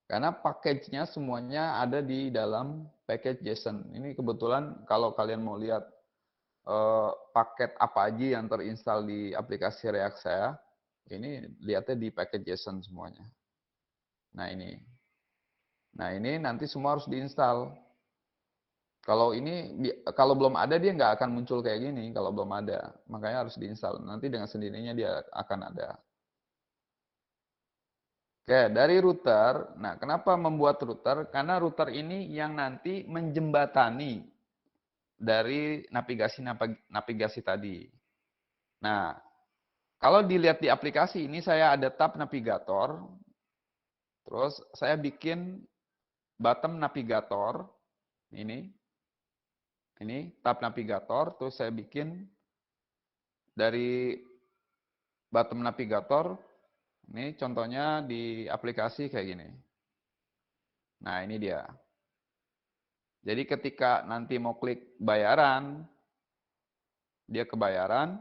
Karena package-nya semuanya ada di dalam package JSON. Ini kebetulan kalau kalian mau lihat paket apa aja yang terinstal di aplikasi React saya, ini lihatnya di package JSON semuanya. Nah ini. Nah ini nanti semua harus diinstal. Kalau belum ada dia nggak akan muncul kayak gini kalau belum ada. Makanya harus diinstal. Nanti dengan sendirinya dia akan ada. Oke, dari router. Nah, kenapa membuat router? Karena router ini yang nanti menjembatani dari navigasi tadi. Nah, kalau dilihat di aplikasi ini saya ada tab navigator. Terus saya bikin bottom navigator. Ini tab navigator. Terus saya bikin dari bottom navigator. Ini contohnya di aplikasi kayak gini. Nah, ini dia. Jadi ketika nanti mau klik bayaran, dia ke bayaran.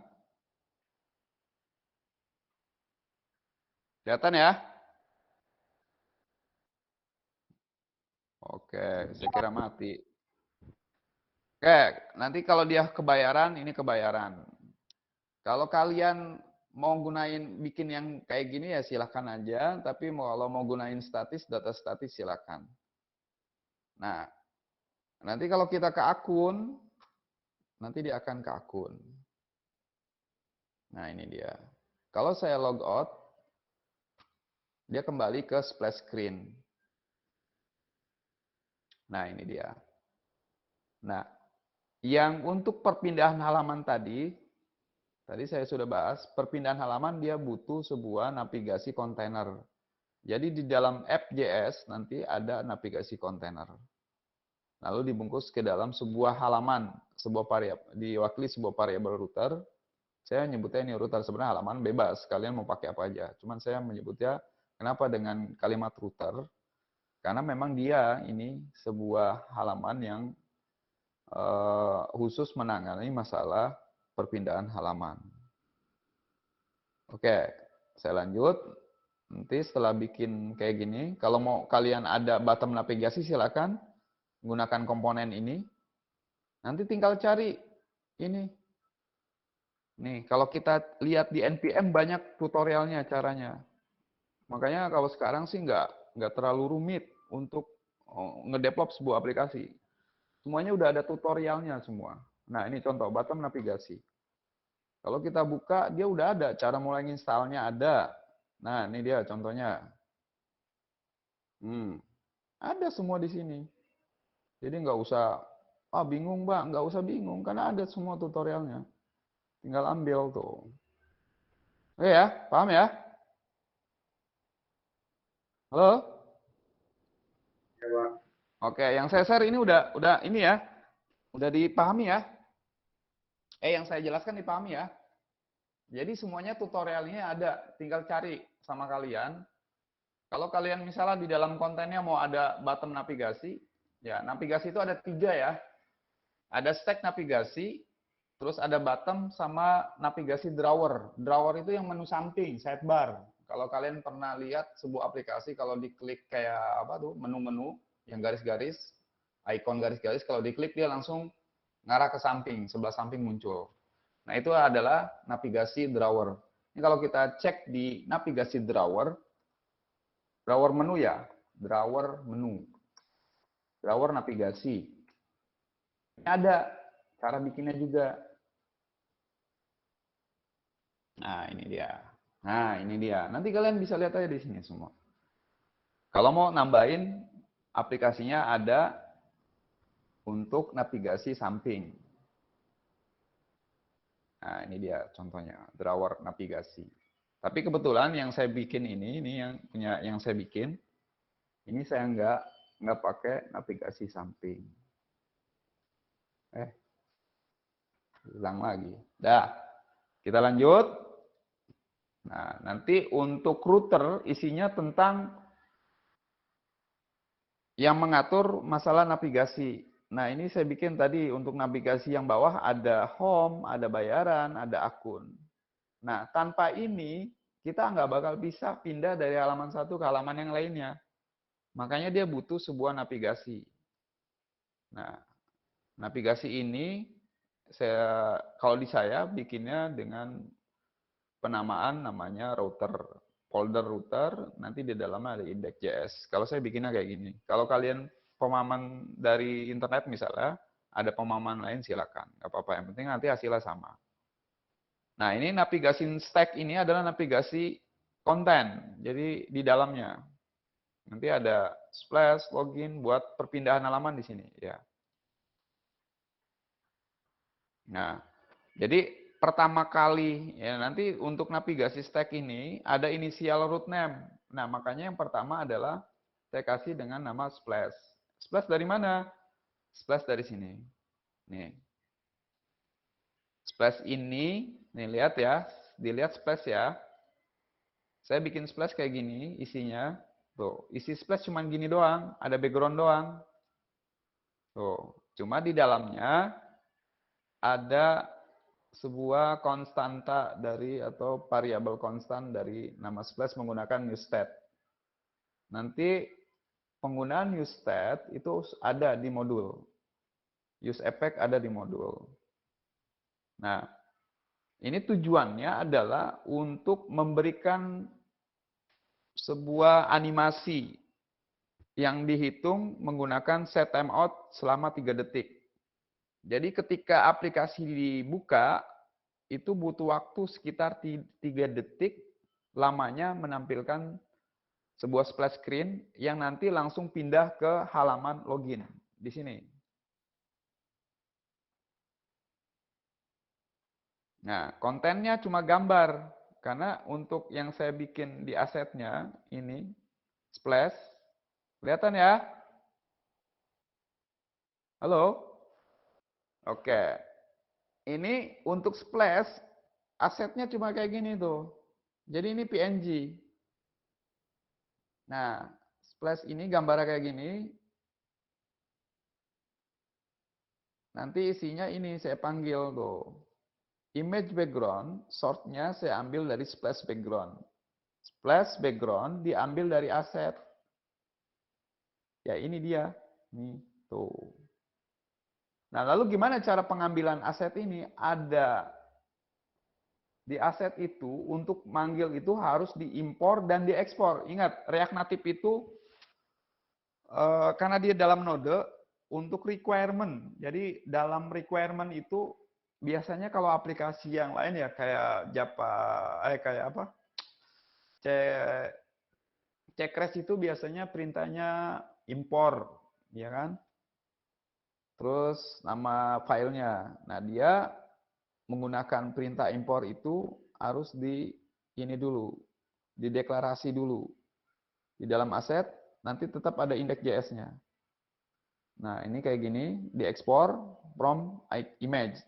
Kelihatan ya? Oke, saya kira mati. Oke, nanti kalau dia kebayaran, ini kebayaran. Kalau kalian mau bikin yang kayak gini ya silahkan aja, tapi kalau mau gunain data statis silahkan. Nah, nanti kalau kita ke akun, nanti dia akan ke akun. Nah, ini dia. Kalau saya log out, dia kembali ke splash screen. Nah, ini dia. Nah, yang untuk perpindahan halaman tadi saya sudah bahas, perpindahan halaman dia butuh sebuah navigasi kontainer. Jadi di dalam app.js nanti ada navigasi kontainer. Lalu dibungkus ke dalam sebuah halaman, diwakili sebuah variabel router. Saya menyebutnya ini router, sebenarnya halaman bebas, kalian mau pakai apa aja. Cuman saya menyebutnya Kenapa dengan kalimat router? Karena memang dia ini sebuah halaman yang khusus menangani masalah perpindahan halaman. Oke, saya lanjut. Nanti setelah bikin kayak gini, kalau mau kalian ada bottom navigasi silakan gunakan komponen ini. Nanti tinggal cari ini. Nih, kalau kita lihat di NPM banyak tutorialnya caranya. Makanya kalau sekarang sih nggak terlalu rumit untuk ngedevelop sebuah aplikasi. Semuanya udah ada tutorialnya semua. Nah, ini contoh bottom navigasi. Kalau kita buka, dia udah ada. Cara mulai installnya ada. Nah, ini dia contohnya. Ada semua di sini. Jadi nggak usah, bingung Mbak, nggak usah bingung. Karena ada semua tutorialnya. Tinggal ambil tuh. Oke ya, paham ya? Halo? Ya, Pak. Oke, yang saya share ini udah ini ya. Udah dipahami ya? Yang saya jelaskan dipahami ya? Jadi semuanya tutorialnya ada, tinggal cari sama kalian. Kalau kalian misalnya di dalam kontennya mau ada bottom navigasi, ya navigasi itu ada 3 ya. Ada stack navigasi, terus ada bottom sama navigasi drawer. Drawer itu yang menu samping, sidebar. Kalau kalian pernah lihat sebuah aplikasi, kalau diklik kayak apa tuh, menu-menu yang garis-garis, icon garis-garis, kalau diklik dia langsung ngarah ke samping, sebelah samping muncul. Nah, itu adalah navigasi drawer. Ini kalau kita cek di navigasi drawer menu ya, drawer menu, drawer navigasi. Ini ada cara bikinnya juga. Nah, ini dia. Nanti kalian bisa lihat aja di sini semua. Kalau mau nambahin, aplikasinya ada untuk navigasi samping. Nah, ini dia contohnya, drawer navigasi. Tapi kebetulan yang saya bikin ini yang saya bikin, ini saya nggak pakai navigasi samping. Hilang lagi. Dah, kita lanjut. Nah, nanti untuk router isinya tentang yang mengatur masalah navigasi. Nah, ini saya bikin tadi untuk navigasi yang bawah ada home, ada bayaran, ada akun. Nah, tanpa ini kita nggak bakal bisa pindah dari halaman satu ke halaman yang lainnya. Makanya dia butuh sebuah navigasi. Nah, navigasi ini kalau di saya bikinnya dengan penamaan namanya router. Folder router, nanti di dalamnya ada index.js. Kalau saya bikinnya kayak gini. Kalau kalian pemahaman dari internet misalnya, ada pemahaman lain silakan. Nggak apa-apa, yang penting nanti hasilnya sama. Nah, ini navigasi stack ini adalah navigasi konten. Jadi di dalamnya. Nanti ada splash, login, buat perpindahan halaman di sini. Ya. Nah, jadi pertama kali ya nanti untuk navigasi stack ini ada inisial root name. Nah, makanya yang pertama adalah saya kasih dengan nama splash. Splash dari mana? Splash dari sini. Nih. Splash ini, nih lihat ya, dilihat splash ya. Saya bikin splash kayak gini isinya. Tuh, isi splash cuma gini doang, ada background doang. Tuh, cuma di dalamnya ada sebuah konstanta dari atau variabel konstan dari nama splash menggunakan newStat. Nanti penggunaan newStat itu ada di modul. Use effect ada di modul. Nah, ini tujuannya adalah untuk memberikan sebuah animasi yang dihitung menggunakan set timeout selama 3 detik. Jadi ketika aplikasi dibuka, itu butuh waktu sekitar 3 detik lamanya menampilkan sebuah splash screen yang nanti langsung pindah ke halaman login di sini. Nah, kontennya cuma gambar. Karena untuk yang saya bikin di asetnya, ini, splash. Kelihatan ya? Halo? Oke. Ini untuk splash, asetnya cuma kayak gini tuh. Jadi ini PNG. Nah, splash ini gambarnya kayak gini. Nanti isinya ini saya panggil tuh. Image background, source-nya saya ambil dari splash background. Splash background diambil dari aset. Ya ini dia. Nih, tuh. Nah, lalu gimana cara pengambilan aset ini? Ada di aset itu untuk manggil itu harus diimpor dan diekspor. Ingat, React Native itu karena dia dalam node untuk requirement. Jadi dalam requirement itu biasanya kalau aplikasi yang lain ya kayak Java, kayak apa? Cekres itu biasanya perintahnya impor, ya kan? Terus nama filenya. Nah, dia menggunakan perintah impor itu harus di ini dulu, dideklarasi dulu. Di dalam aset nanti tetap ada index.js-nya. Nah, ini kayak gini, diekspor from image.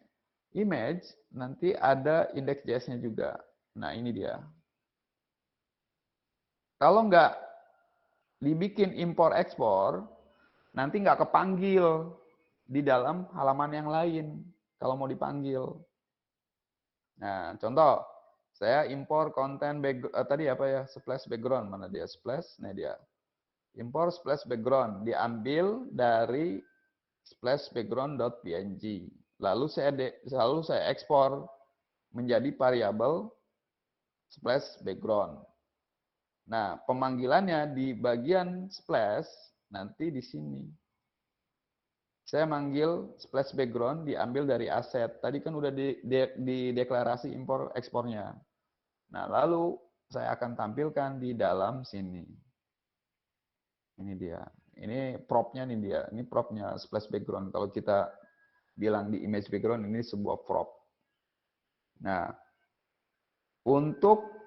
Image nanti ada index.js-nya juga. Nah, ini dia. Kalau nggak dibikin impor ekspor, nanti nggak kepanggil di dalam halaman yang lain kalau mau dipanggil. Nah, contoh, saya impor konten tadi apa ya, splash background, mana dia splash? Nah dia impor splash background, diambil dari splash background.png. Lalu saya ekspor menjadi variabel splash background. Nah, pemanggilannya di bagian splash nanti di sini. Saya manggil splash background diambil dari aset. Tadi kan udah di deklarasi impor ekspornya. Nah, lalu saya akan tampilkan di dalam sini. Ini dia. Ini prop-nya nih dia. Ini prop-nya splash background. Kalau kita bilang di image background ini sebuah prop. Nah, untuk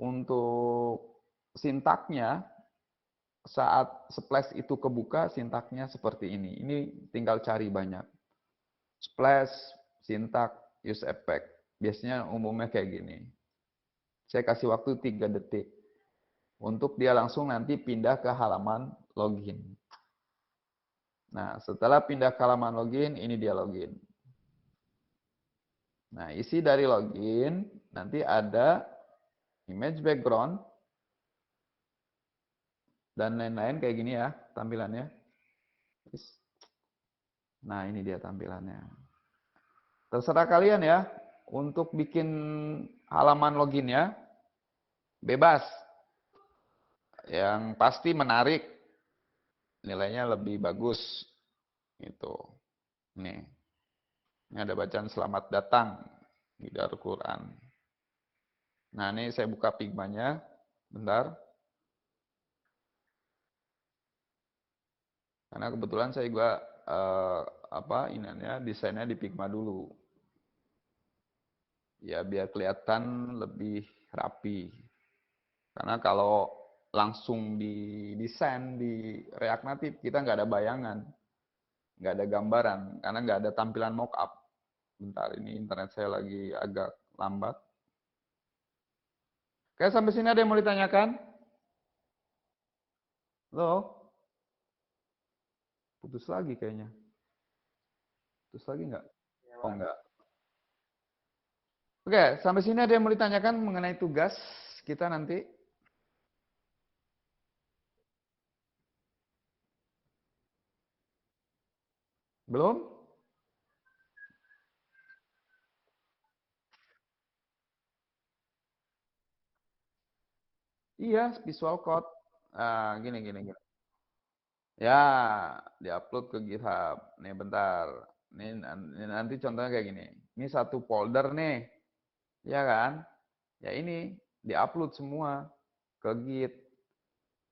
Untuk sintaknya saat splash itu kebuka, sintaknya seperti ini. Ini tinggal cari banyak. Splash, sintak, use effect. Biasanya umumnya kayak gini. Saya kasih waktu 3 detik. Untuk dia langsung nanti pindah ke halaman login. Nah, setelah pindah ke halaman login, ini dia login. Nah, isi dari login, nanti ada image background, dan lain-lain kayak gini ya tampilannya. Nah, ini dia tampilannya. Terserah kalian ya untuk bikin halaman loginnya, bebas. Yang pasti menarik, nilainya lebih bagus. Itu. Nih. Ini ada bacaan selamat datang di Darul Quran. Nah, ini saya buka Figma-nya. Bentar. Karena kebetulan saya juga desainnya di Figma dulu. Ya biar kelihatan lebih rapi. Karena kalau langsung didesain di React Native kita nggak ada bayangan, nggak ada gambaran, karena nggak ada tampilan mockup. Bentar, ini internet saya lagi agak lambat. Oke, sampai sini ada yang mau ditanyakan? Halo? Putus lagi kayaknya. Putus lagi nggak? Oh, nggak. Oke, sampai sini ada yang mau ditanyakan mengenai tugas kita nanti? Belum? Iya, visual code. Gini. Ya, diupload ke GitHub. Nih bentar. Ini nanti contohnya kayak gini. Ini satu folder nih. Ya kan? Ya ini diupload semua ke Git.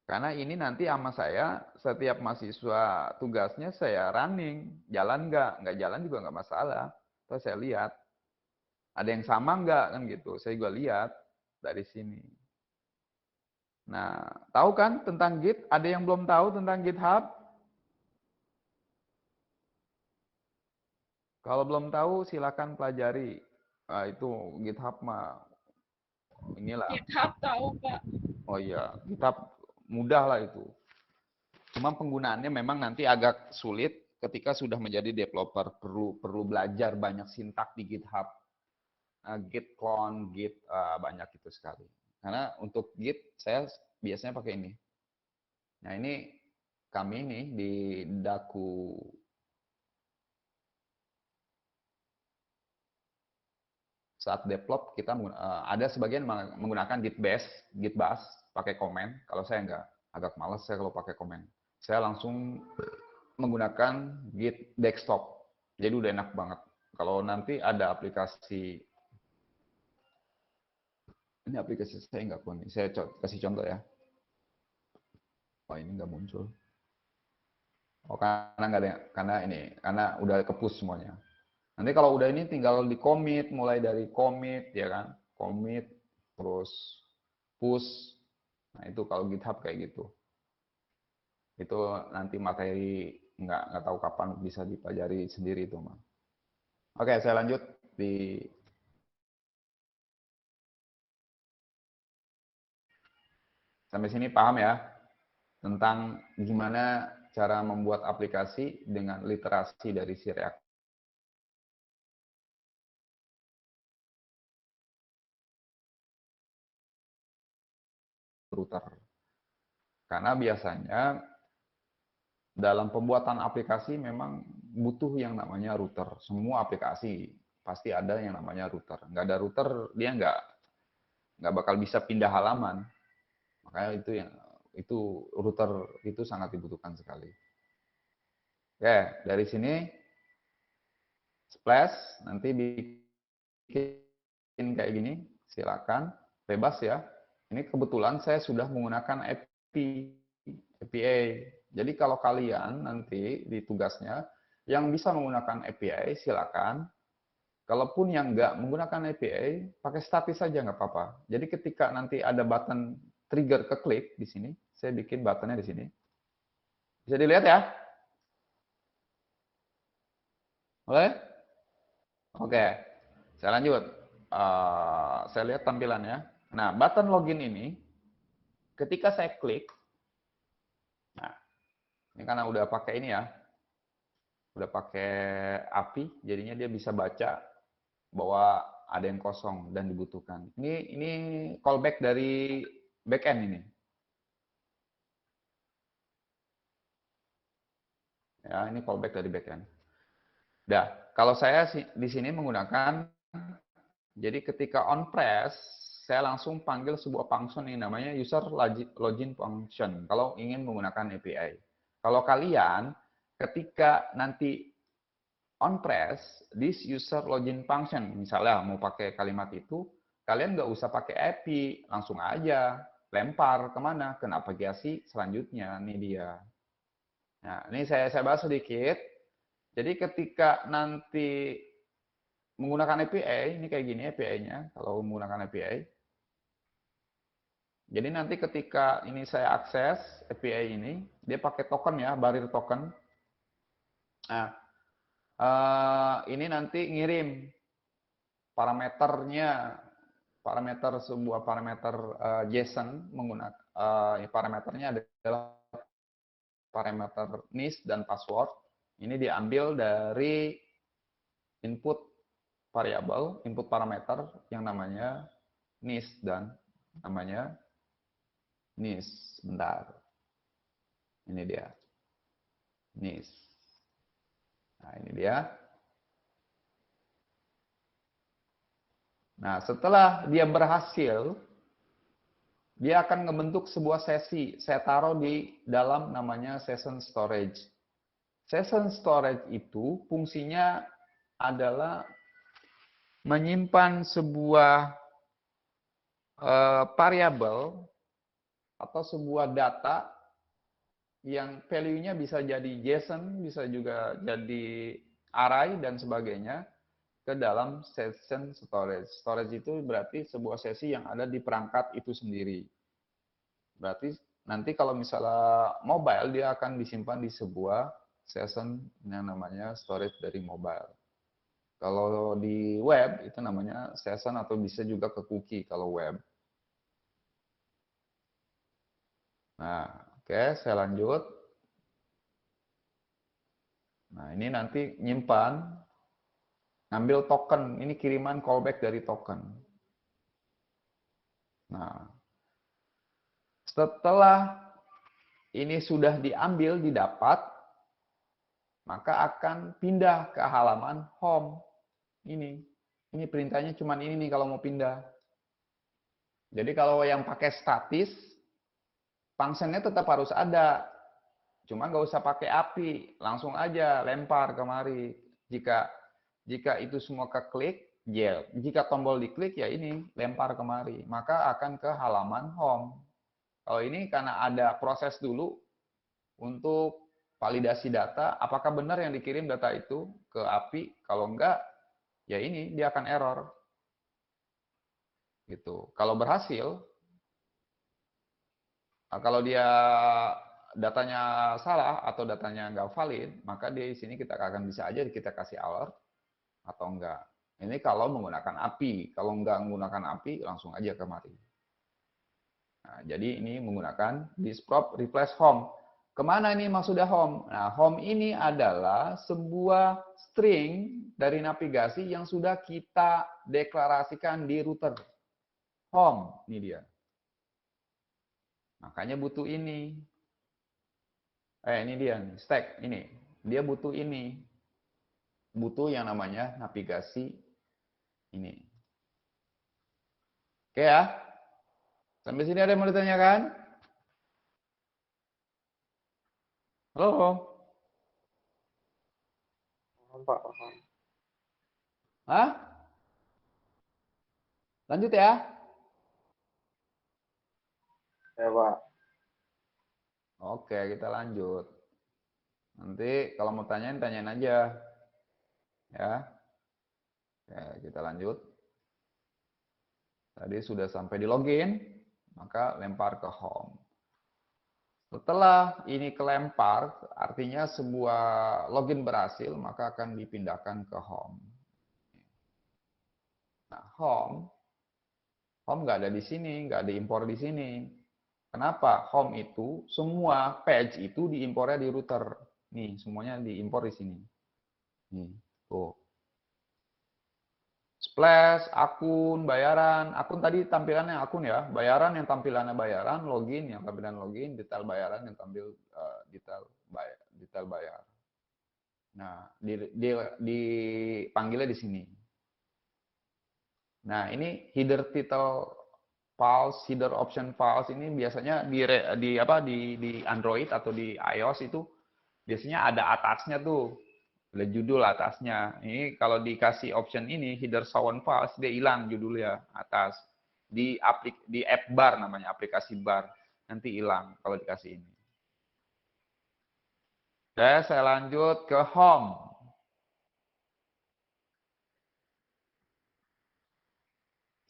Karena ini nanti sama saya, setiap mahasiswa tugasnya saya running. Jalan nggak jalan juga nggak masalah. Terus saya lihat. Ada yang sama nggak kan gitu. Saya juga lihat dari sini. Nah, tahu kan tentang Git? Ada yang belum tahu tentang GitHub? Kalau belum tahu silakan pelajari. Itu GitHub mah inilah. GitHub tahu Pak. Oh iya, GitHub mudah lah itu. Cuma penggunaannya memang nanti agak sulit ketika sudah menjadi developer. Perlu belajar banyak sintak di GitHub. Git clone, Git banyak itu sekali. Karena untuk Git saya biasanya pakai ini. Nah ini kami nih di Daku saat develop kita ada sebagian menggunakan Git bash pakai komen. Kalau saya enggak, agak males saya kalau pakai komen. Saya langsung menggunakan Git desktop. Jadi udah enak banget. Kalau nanti ada aplikasi, ini aplikasi saya nggak punya. Saya kasih contoh ya. Oh ini nggak muncul. Oh karena nggak ada, karena udah ke-push semuanya. Nanti kalau udah ini tinggal di commit, mulai dari commit ya kan, commit terus push. Nah itu kalau GitHub kayak gitu. Itu nanti materi nggak tahu kapan bisa dipelajari sendiri itu mah. Oke, saya lanjut di sampai sini paham ya tentang gimana cara membuat aplikasi dengan literasi dari si React. Router. Karena biasanya dalam pembuatan aplikasi memang butuh yang namanya router. Semua aplikasi pasti ada yang namanya router. Nggak ada router, dia nggak bakal bisa pindah halaman. Makanya itu router itu sangat dibutuhkan sekali. Oke, dari sini Splash nanti bikin kayak gini, silakan bebas ya. Ini kebetulan saya sudah menggunakan API. Jadi kalau kalian nanti di tugasnya yang bisa menggunakan API silakan. Kalaupun yang nggak menggunakan API, pakai statis saja nggak apa-apa. Jadi ketika nanti ada button trigger ke klik di sini, saya bikin buttonnya di sini. Bisa dilihat ya? Boleh? Oke, saya lanjut. Saya lihat tampilannya. Nah, button login ini, ketika saya klik, nah, ini karena udah pakai ini ya, udah pakai API, jadinya dia bisa baca bahwa ada yang kosong dan dibutuhkan. Ini callback dari backend ini. Ya, ini callback dari backend. Nah, kalau saya di sini menggunakan, jadi ketika on press, saya langsung panggil sebuah function yang namanya user login function kalau ingin menggunakan API. Kalau kalian ketika nanti on press this user login function, misalnya mau pakai kalimat itu, kalian nggak usah pakai API, langsung aja lempar kemana, ke navigasi selanjutnya. Ini dia. Nah, ini saya bahas sedikit. Jadi ketika nanti menggunakan API, ini kayak gini API-nya, kalau menggunakan API. Jadi nanti ketika ini saya akses API ini, dia pakai token ya, barir token. Nah, ini nanti ngirim parameternya, sebuah parameter JSON menggunakan parameternya adalah parameter NIS dan password. Ini diambil dari input variabel, input parameter yang namanya NIS dan namanya NIS. Bentar. Ini dia. NIS. Nah, ini dia. Nah, setelah dia berhasil, dia akan membentuk sebuah sesi. Saya taruh di dalam namanya session storage. Session storage itu fungsinya adalah menyimpan sebuah variabel atau sebuah data yang value-nya bisa jadi JSON, bisa juga jadi array dan sebagainya ke dalam session storage. Storage itu berarti sebuah sesi yang ada di perangkat itu sendiri. Berarti nanti kalau misalnya mobile, dia akan disimpan di sebuah session yang namanya storage dari mobile. Kalau di web, itu namanya session atau bisa juga ke cookie kalau web. Nah, oke, saya lanjut. Nah, ini nanti nyimpan, ngambil token. Ini kiriman callback dari token. Nah, setelah ini sudah diambil, didapat, maka akan pindah ke halaman home. Ini perintahnya cuma ini nih kalau mau pindah. Jadi kalau yang pakai statis, functionnya tetap harus ada. Cuma nggak usah pakai API, langsung aja lempar kemari. Jika itu semua keklik, ya. Jika tombol diklik ya ini lempar kemari, maka akan ke halaman home. Kalau ini karena ada proses dulu untuk validasi data, apakah benar yang dikirim data itu ke API? Kalau enggak, ya ini dia akan error. Gitu. Kalau berhasil, kalau dia datanya salah atau datanya nggak valid, maka di sini kita akan bisa aja kita kasih alert atau enggak. Ini kalau menggunakan API. Kalau enggak menggunakan API, langsung aja kemari. Nah, jadi ini menggunakan disprop replace home. Kemana ini maksudnya home? Nah, home ini adalah sebuah string dari navigasi yang sudah kita deklarasikan di router. Home, ini dia. Makanya butuh ini. Ini dia nih, stack ini. Dia butuh ini. Butuh yang namanya navigasi ini. Oke ya. Sampai sini ada yang mau ditanyakan? Halo? Pak, paham. Hah? Lanjut ya. Ya, Pak. Oke, kita lanjut. Nanti kalau mau tanyain aja. Ya. Oke, kita lanjut. Tadi sudah sampai di login, maka lempar ke home. Setelah ini kelempar, artinya sebuah login berhasil, maka akan dipindahkan ke home. Nah, home nggak ada di sini, nggak diimpor di sini. Kenapa? Home itu, semua page itu diimpornya di router. Nih, semuanya diimpor di sini. Nih, tuh. Splash, akun, bayaran. Akun tadi tampilannya akun ya. Bayaran yang tampilannya bayaran, login yang tampilan login, detail bayaran yang tampil detail bayar. Nah, dipanggilnya di sini. Nah, ini header title files, header option files ini biasanya di Android atau di iOS itu biasanya ada atasnya tuh. Ada judul atasnya. Ini kalau dikasih option ini header sound files dia hilang judulnya atas. Di app bar namanya, aplikasi bar. Nanti hilang kalau dikasih ini. Oke, saya lanjut ke home.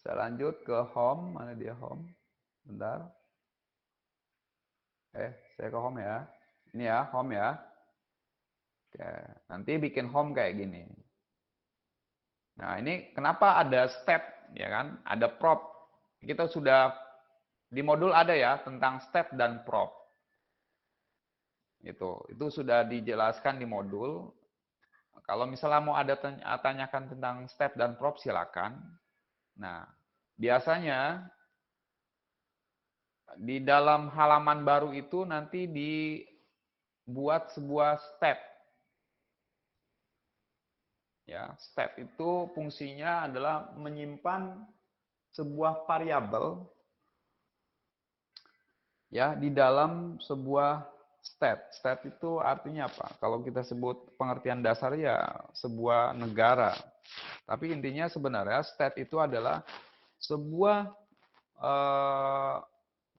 Saya lanjut ke home, mana dia home? Bentar. Saya ke home ya. Ini ya, home ya. Oke, nanti bikin home kayak gini. Nah, ini kenapa ada step, ya kan? Ada prop. Kita sudah di modul ada ya tentang step dan prop. Itu sudah dijelaskan di modul. Kalau misalnya mau ada tanyakan tentang step dan prop silakan. Nah, biasanya di dalam halaman baru itu nanti dibuat sebuah step. Ya, step itu fungsinya adalah menyimpan sebuah variabel ya di dalam sebuah step. Step itu artinya apa? Kalau kita sebut pengertian dasar ya sebuah negara. Tapi intinya sebenarnya step itu adalah sebuah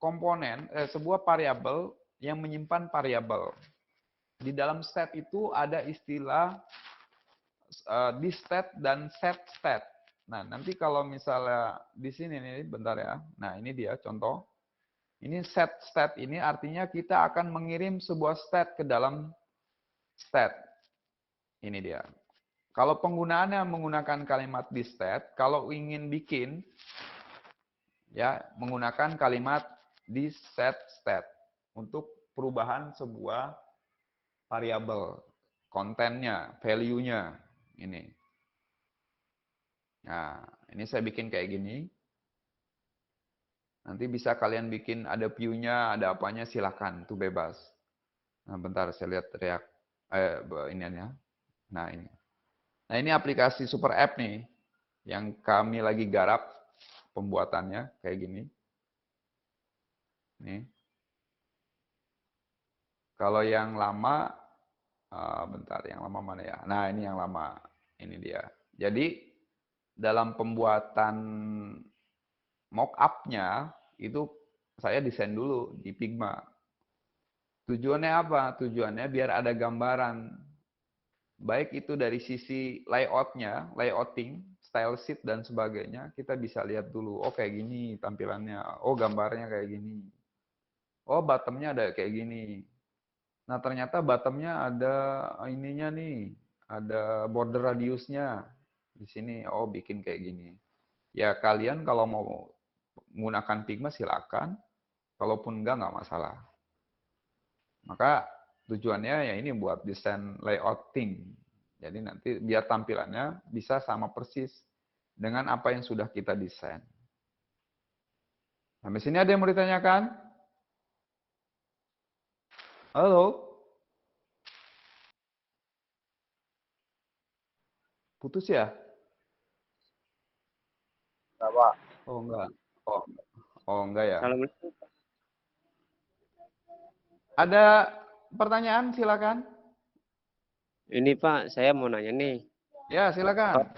komponen, sebuah variabel yang menyimpan variabel. Di dalam step itu ada istilah distat dan set stat. Nah, nanti kalau misalnya di sini nih, bentar ya. Nah, ini dia contoh. Ini set stat ini artinya kita akan mengirim sebuah stat ke dalam stat. Ini dia. Kalau penggunaannya menggunakan kalimat distat, kalau ingin bikin ya menggunakan kalimat diset stat. untuk perubahan sebuah variabel, kontennya, value-nya ini. Nah, ini saya bikin kayak gini. Nanti bisa kalian bikin ada view-nya, ada apanya, silakan, itu bebas. Nah, bentar saya lihat iniannya. Nah, ini. Nah, ini aplikasi Super App nih yang kami lagi garap pembuatannya kayak gini. Nih. Kalau yang lama, bentar, yang lama mana ya? Nah, ini yang lama. Ini dia. Jadi, dalam pembuatan mock-up-nya, itu saya desain dulu di Figma. Tujuannya apa? Tujuannya biar ada gambaran. Baik itu dari sisi layout-nya, layouting, style sheet, dan sebagainya, kita bisa lihat dulu. Oh, kayak gini tampilannya. Oh, gambarnya kayak gini. Oh, bottom-nya ada kayak gini. Nah, ternyata bottom-nya ada ininya nih, ada border radiusnya di sini. Oh, bikin kayak gini. Ya, kalian kalau mau menggunakan Figma silakan, kalaupun nggak masalah. Maka tujuannya ya ini buat desain layouting. Jadi nanti biar tampilannya bisa sama persis dengan apa yang sudah kita desain. Sampai sini ada yang mau ditanyakan? Halo? Putus ya? Enggak, Pak. Oh enggak. Oh enggak ya. Assalamualaikum. Ada pertanyaan silakan. Ini Pak, saya mau nanya nih. Ya, silakan.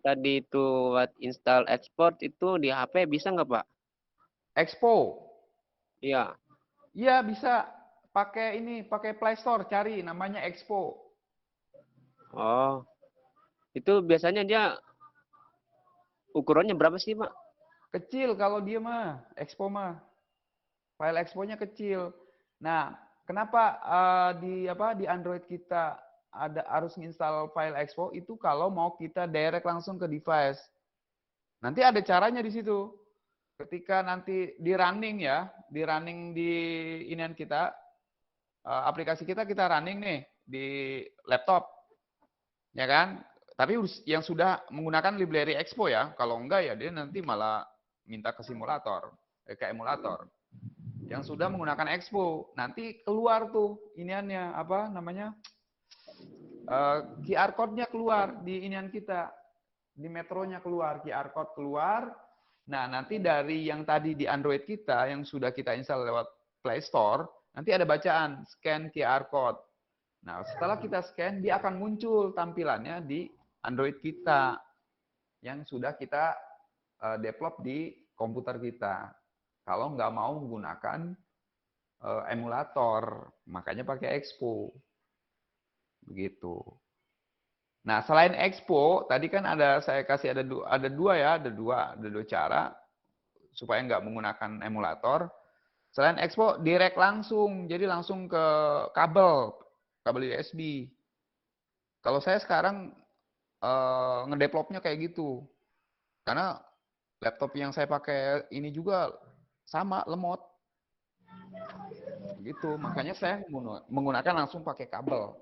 Tadi itu buat install export itu di HP bisa nggak Pak? Expo. Iya. Iya, bisa pakai ini, pakai Play Store, cari namanya Expo. Oh, itu biasanya dia ukurannya berapa sih Pak? Kecil kalau dia mah, Expo mah. File Expo-nya kecil. Nah, kenapa di Android kita harus install file Expo itu kalau mau kita direct langsung ke device. Nanti ada caranya di situ. Ketika nanti di running di inian kita, aplikasi kita running nih di laptop, ya kan? Tapi yang sudah menggunakan library Expo ya. Kalau enggak ya dia nanti malah minta ke simulator, ke emulator. Yang sudah menggunakan Expo, nanti keluar tuh iniannya apa namanya? QR code-nya keluar di inian kita, di metronya keluar, QR code keluar. Nah, nanti dari yang tadi di Android kita, yang sudah kita install lewat Play Store, nanti ada bacaan, scan QR code. Nah, setelah kita scan, dia akan muncul tampilannya di Android kita, yang sudah kita develop di komputer kita. Kalau nggak mau menggunakan emulator, makanya pakai Expo. Begitu. Nah, selain Expo, tadi kan saya kasih ada dua cara supaya nggak menggunakan emulator. Selain Expo, direct langsung, jadi langsung ke kabel USB. Kalau saya sekarang ngedevelopnya kayak gitu, karena laptop yang saya pakai ini juga sama lemot, gitu. Makanya saya menggunakan langsung pakai kabel,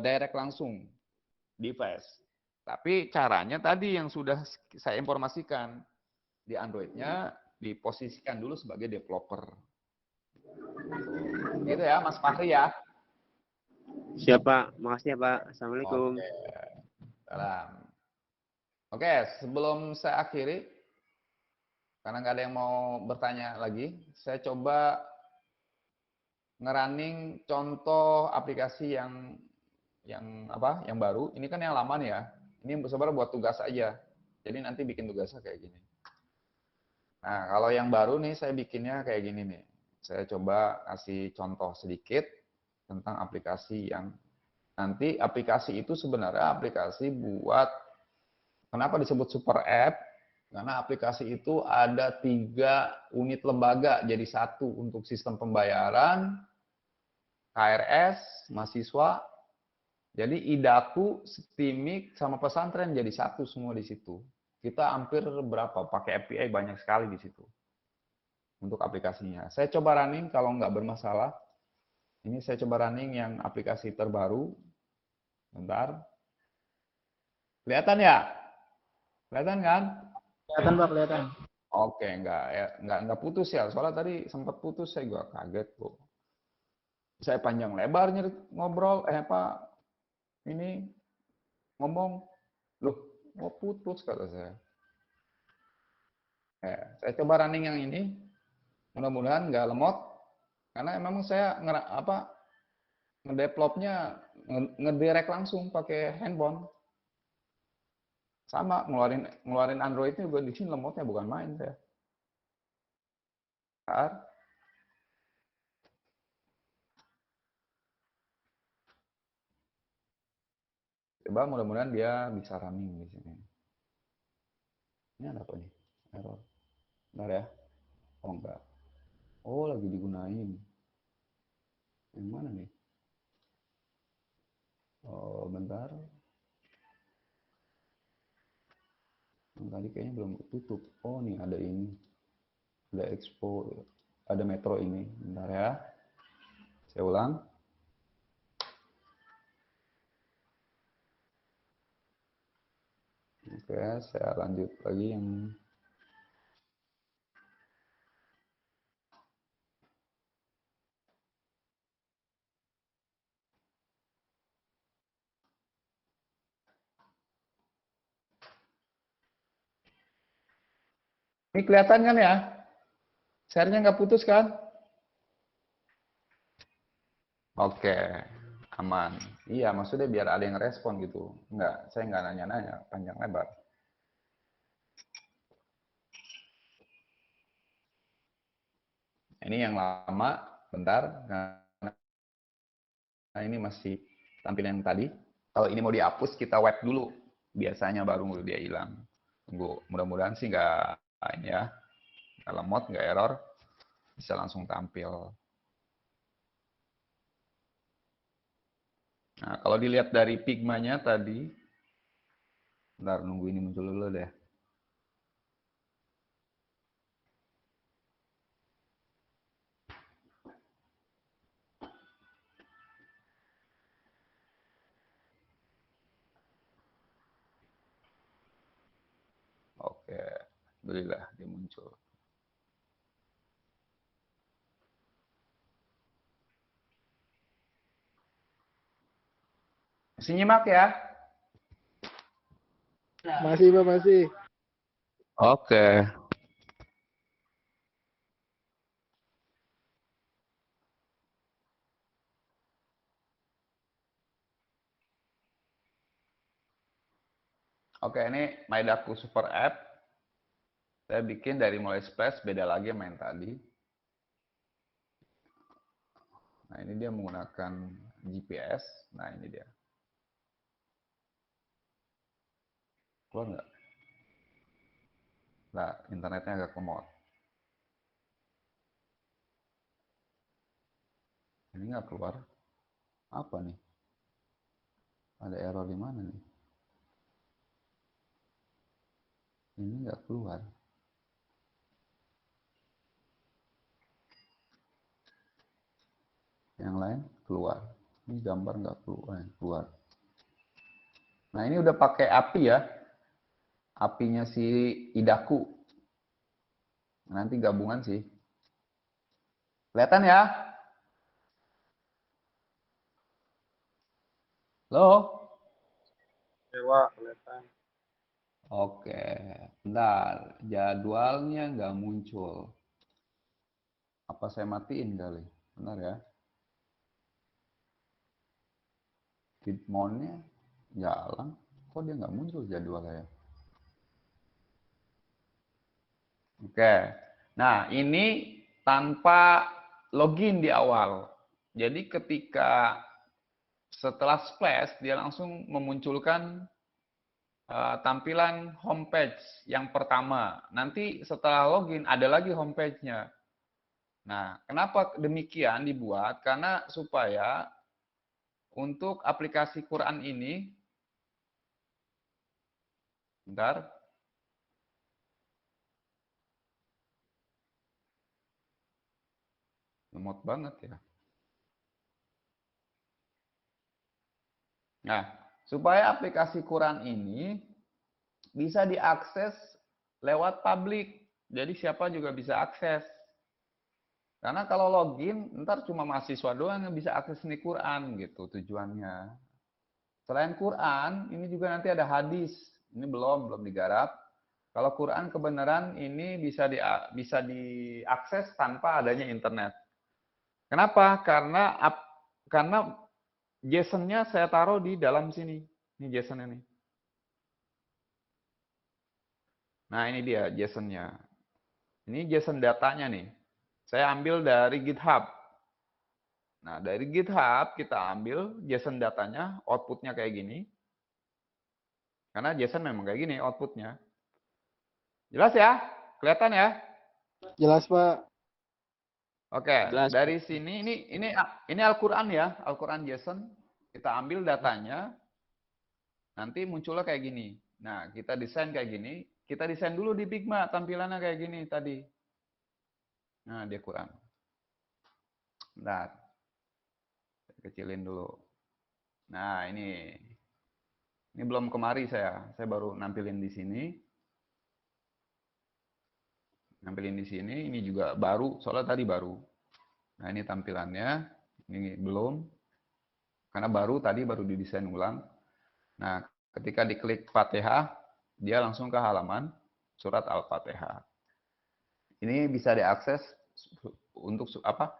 direct langsung device. Tapi caranya tadi yang sudah saya informasikan, di Android-nya diposisikan dulu sebagai developer. Gitu ya, Mas Fahri ya. Siapa? Makasih ya Pak. Assalamualaikum. Oke. Salam. Oke, sebelum saya akhiri, karena nggak ada yang mau bertanya lagi, saya coba ngerunning contoh aplikasi yang baru. Ini kan yang lama nih ya. Ini sebenarnya buat tugas aja. Jadi nanti bikin tugasnya kayak gini. Nah, kalau yang baru nih saya bikinnya kayak gini nih. Saya coba kasih contoh sedikit tentang aplikasi yang nanti aplikasi itu sebenarnya aplikasi buat kenapa disebut super app? Karena aplikasi itu ada 3 unit lembaga jadi satu untuk sistem pembayaran, KRS, mahasiswa. Jadi Idaku, Stimik, sama pesantren jadi satu semua di situ. Kita hampir pakai API banyak sekali di situ. untuk aplikasinya. Saya coba running kalau nggak bermasalah. Ini saya coba running yang aplikasi terbaru. Bentar. Kelihatan ya? Kelihatan kan? Kelihatan Pak, kelihatan. Oke, nggak putus ya. Soalnya tadi sempat putus, saya juga kaget kok. Saya panjang lebar ngobrol, ini ngomong, loh, mau putus kata saya. Saya coba running yang ini, mudah-mudahan nggak lemot, karena memang saya ngedevelopnya ngedirect langsung pakai handphone. Sama ngeluarin Androidnya juga di sini lemotnya bukan main saya. Bentar. Coba mudah-mudahan dia bisa running di sini. Ini ada apa nih? Error. Bentar ya. Oh enggak. Oh lagi digunain. Yang mana nih? Oh bentar. Yang tadi kayaknya belum tutup. Oh nih ada ini. Ada Expo. Ada Metro ini. Bentar ya. Saya ulang. Oke, saya lanjut lagi yang ini kelihatan kan ya? Share-nya nggak putus kan? Oke, aman. Iya, maksudnya biar ada yang respon gitu. Enggak, saya nggak nanya-nanya, panjang lebar. Ini yang lama, bentar. Nah, ini masih tampilan yang tadi. Kalau ini mau dihapus, kita wipe dulu. Biasanya baru dia hilang. Tunggu, mudah-mudahan sih nggak ini ya, nggak lemot, nggak error. Bisa langsung tampil. Nah, kalau dilihat dari Figma-nya tadi, bentar nunggu ini muncul dulu deh. Oke, alhamdulillah dia muncul. Masih nyimak ya? Masih Pak, masih. Oke. Oke, ini Maidaku Super App. Saya bikin dari mulai splash, beda lagi main tadi. Nah, ini dia menggunakan GPS. Nah, ini dia. Keluar nggak? Nah, internetnya agak lemot. Ini nggak keluar. Apa nih? Ada error di mana nih? Ini nggak keluar. Yang lain keluar. Ini gambar nggak keluar. Nah, ini udah pakai API ya. API-nya si Idaku. Nanti gabungan sih. Kelihatan ya? Halo? Ya Pak, kelihatan. Oke, bentar. Jadwalnya nggak muncul. Apa saya matiin kali? Benar ya? Feedmon-nya jalan. Kok dia nggak muncul jadwalnya ya? Oke. Nah, ini tanpa login di awal. Jadi ketika setelah splash, dia langsung memunculkan tampilan homepage yang pertama. Nanti setelah login, ada lagi homepage-nya. Nah, kenapa demikian dibuat? Karena supaya untuk aplikasi Quran ini, bentar, lemot banget ya. Nah, supaya aplikasi Quran ini bisa diakses lewat publik. Jadi siapa juga bisa akses. Karena kalau login, ntar cuma mahasiswa doang yang bisa akses ini Quran gitu tujuannya. Selain Quran, ini juga nanti ada hadis. Ini belum digarap. Kalau Quran kebenaran ini bisa diakses tanpa adanya internet. Kenapa? Karena JSON-nya saya taruh di dalam sini. Ini JSON-nya nih. Nah, ini dia JSON-nya. Ini JSON datanya nih. Saya ambil dari GitHub. Nah, dari GitHub kita ambil JSON datanya, output-nya kayak gini. Karena JSON memang kayak gini output-nya. Jelas ya? Kelihatan ya? Jelas, Pak. Oke, Jelas, dari sini ini Al-Qur'an ya, Al-Qur'an JSON. Kita ambil datanya. Nanti munculnya kayak gini. Nah, kita desain kayak gini. Kita desain dulu di Figma tampilannya kayak gini tadi. Nah, dia kurang. Bentar. Kecilin dulu. Nah, ini belum kemari saya. Saya baru nampilin di sini. Nampilin di sini. Ini juga baru. Soalnya tadi baru. Nah, ini tampilannya. Ini belum. Karena tadi baru didesain ulang. Nah, ketika diklik Fatihah, dia langsung ke halaman surat Al-Fatihah. Ini bisa diakses untuk apa?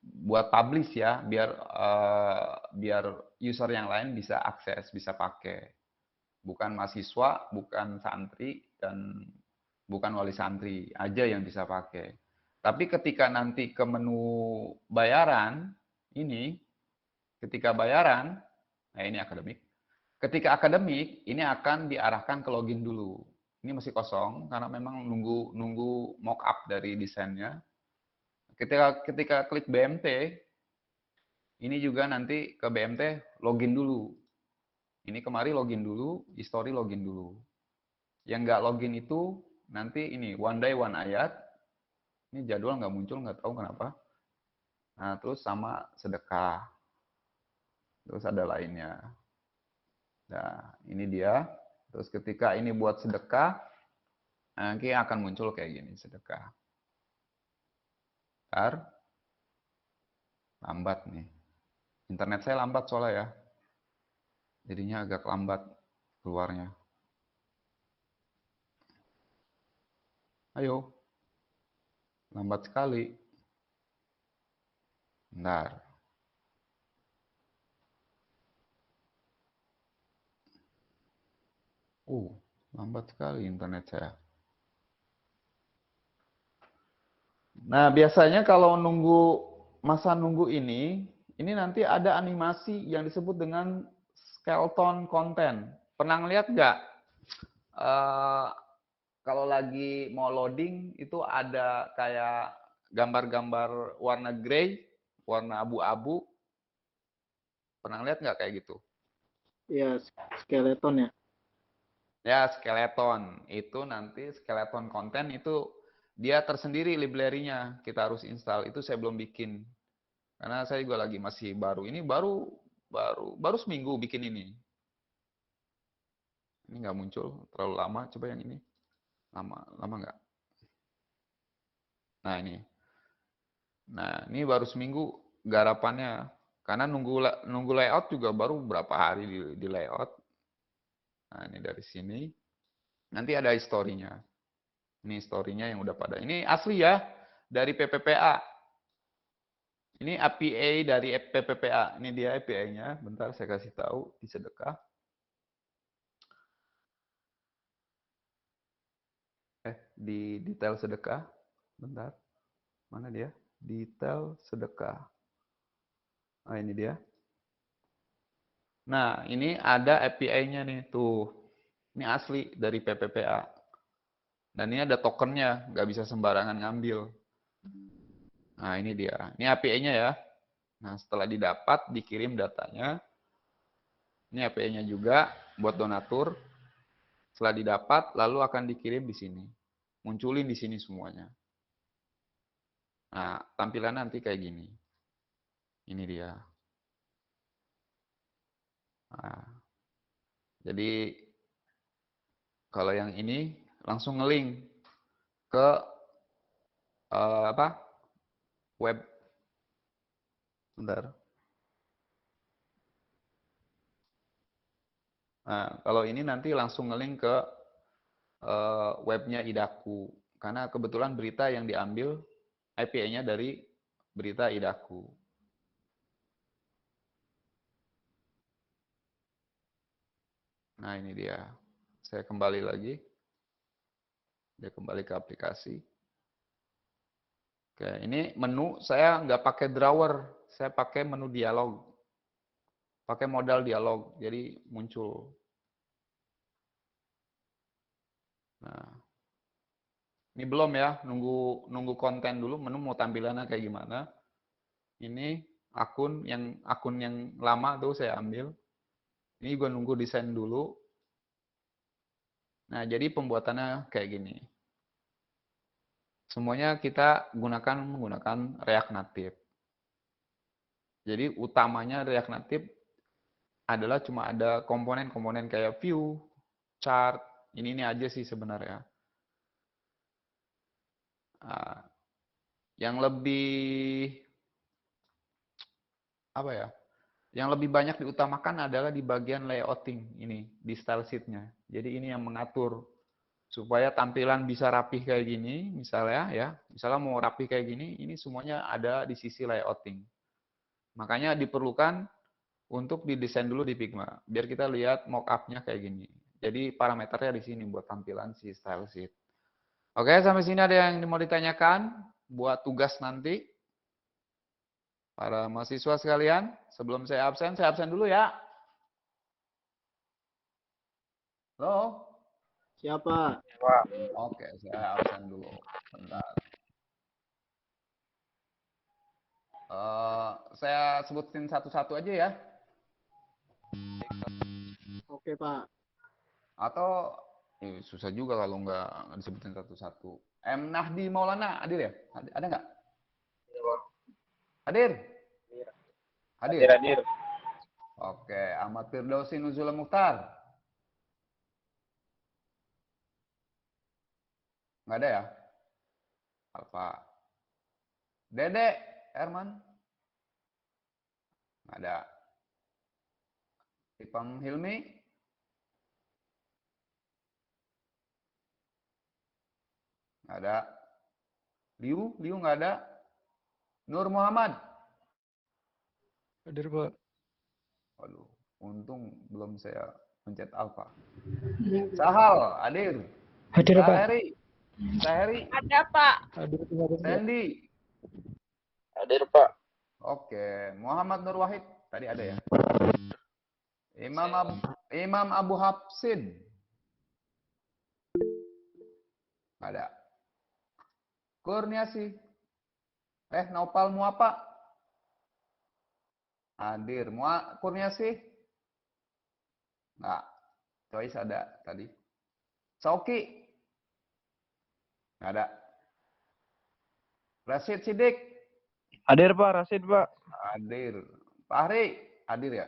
Buat publish ya, biar user yang lain bisa akses, bisa pakai. Bukan mahasiswa, bukan santri, dan bukan wali santri aja yang bisa pakai. Tapi ketika nanti ke menu bayaran, ketika bayaran, nah ini akademik. Ketika akademik, ini akan diarahkan ke login dulu. Ini masih kosong, karena memang nunggu mockup dari desainnya. Ketika klik BMT, ini juga nanti ke BMT login dulu. Ini kemari login dulu, history login dulu. Yang nggak login itu, nanti ini one day one ayat. Ini jadwal nggak muncul, nggak tahu kenapa. Nah, terus sama sedekah. Terus ada lainnya. Nah, ini dia. Terus ketika ini buat sedekah, nanti akan muncul kayak gini, sedekah. Bentar. Lambat nih. Internet saya lambat soalnya ya. Jadinya agak lambat keluarnya. Ayo. Lambat sekali. Bentar. Lambat sekali internet saya. Nah, biasanya kalau masa nunggu ini nanti ada animasi yang disebut dengan skeleton content. Pernah ngeliat nggak? Kalau lagi mau loading, itu ada kayak gambar-gambar warna grey, warna abu-abu. Pernah ngeliat nggak kayak gitu? Iya, skeleton ya. Ya, skeleton. Itu nanti skeleton content itu dia tersendiri library-nya. Kita harus install. Itu saya belum bikin. Karena saya juga lagi masih baru. Ini baru seminggu bikin ini. Ini nggak muncul. Terlalu lama. Coba yang ini. Lama nggak? Nah, ini. Nah, ini baru seminggu garapannya. Karena nunggu layout juga baru berapa hari di layout. Nah, ini dari sini. Nanti ada historinya. Ini historinya yang udah pada. Ini asli ya, dari PPPA. Ini API dari PPPA. Ini dia API-nya. Bentar saya kasih tahu di sedekah. Di detail sedekah. Bentar. Mana dia? Detail sedekah. Nah, ini dia. Nah, ini ada API-nya nih, tuh. Ini asli dari PPPA. Dan ini ada tokennya, nggak bisa sembarangan ngambil. Nah, ini dia. Ini API-nya ya. Nah, setelah didapat, dikirim datanya. Ini API-nya juga buat donatur. Setelah didapat, lalu akan dikirim di sini. Munculin di sini semuanya. Nah, tampilan nanti kayak gini. Ini dia. Nah, jadi kalau yang ini langsung ngelink ke web. Bentar. Nah, kalau ini nanti langsung ngelink ke webnya Idaku. Karena kebetulan berita yang diambil IPA-nya dari berita Idaku. Nah, ini dia. Saya kembali lagi. Dia kembali ke aplikasi. Oke, ini menu saya nggak pakai drawer. Saya pakai menu dialog. Pakai modal dialog. Jadi muncul. Nah, ini belum ya, nunggu konten dulu, menu mau tampilannya kayak gimana. Ini akun yang lama tuh saya ambil. Ini gue nunggu desain dulu. Nah, jadi pembuatannya kayak gini. Semuanya kita menggunakan React Native. Jadi utamanya React Native adalah cuma ada komponen-komponen kayak view, chart, ini aja sih sebenarnya. Nah, yang lebih Yang lebih banyak diutamakan adalah di bagian layouting ini, di style sheet-nya. Jadi ini yang mengatur supaya tampilan bisa rapih kayak gini, misalnya mau rapih kayak gini, ini semuanya ada di sisi layouting. Makanya diperlukan untuk didesain dulu di Figma, biar kita lihat mockup-nya kayak gini. Jadi parameternya di sini buat tampilan si style sheet. Oke, sampai sini ada yang mau ditanyakan buat tugas nanti? Para mahasiswa sekalian, sebelum saya absen dulu ya. Halo? Siapa? Oke, saya absen dulu. Bentar. Saya sebutin satu-satu aja ya. Oke, Pak. Atau susah juga kalau nggak disebutin satu-satu. M. Nahdi Maulana, hadir ya? Ada nggak? Hadir? Hadir. Oke, Ahmad Firdausi Nuzul Mukhtar. Nggak ada ya? Alfa. Dede Herman. Nggak ada. Ipang Hilmi. Nggak ada. Liu nggak ada. Nur Muhammad. Hadir, Pak. Waduh, untung belum saya pencet alfa. Sahal, hadir. Hadir, Pak. Saheri. Ada, Pak. Hadir, Sandy. Hadir, Pak. Oke, Muhammad Nur Wahid. Tadi ada ya. Imam Abu Hafsin. Nggak ada. Kurniasi. Naupal Muapa. Hadir. Kurniasi. Nggak. Choice ada tadi. Sauki. Nggak ada. Rashid Sidik. Hadir Pak, Rasid Pak. Hadir. Fahri. Hadir ya?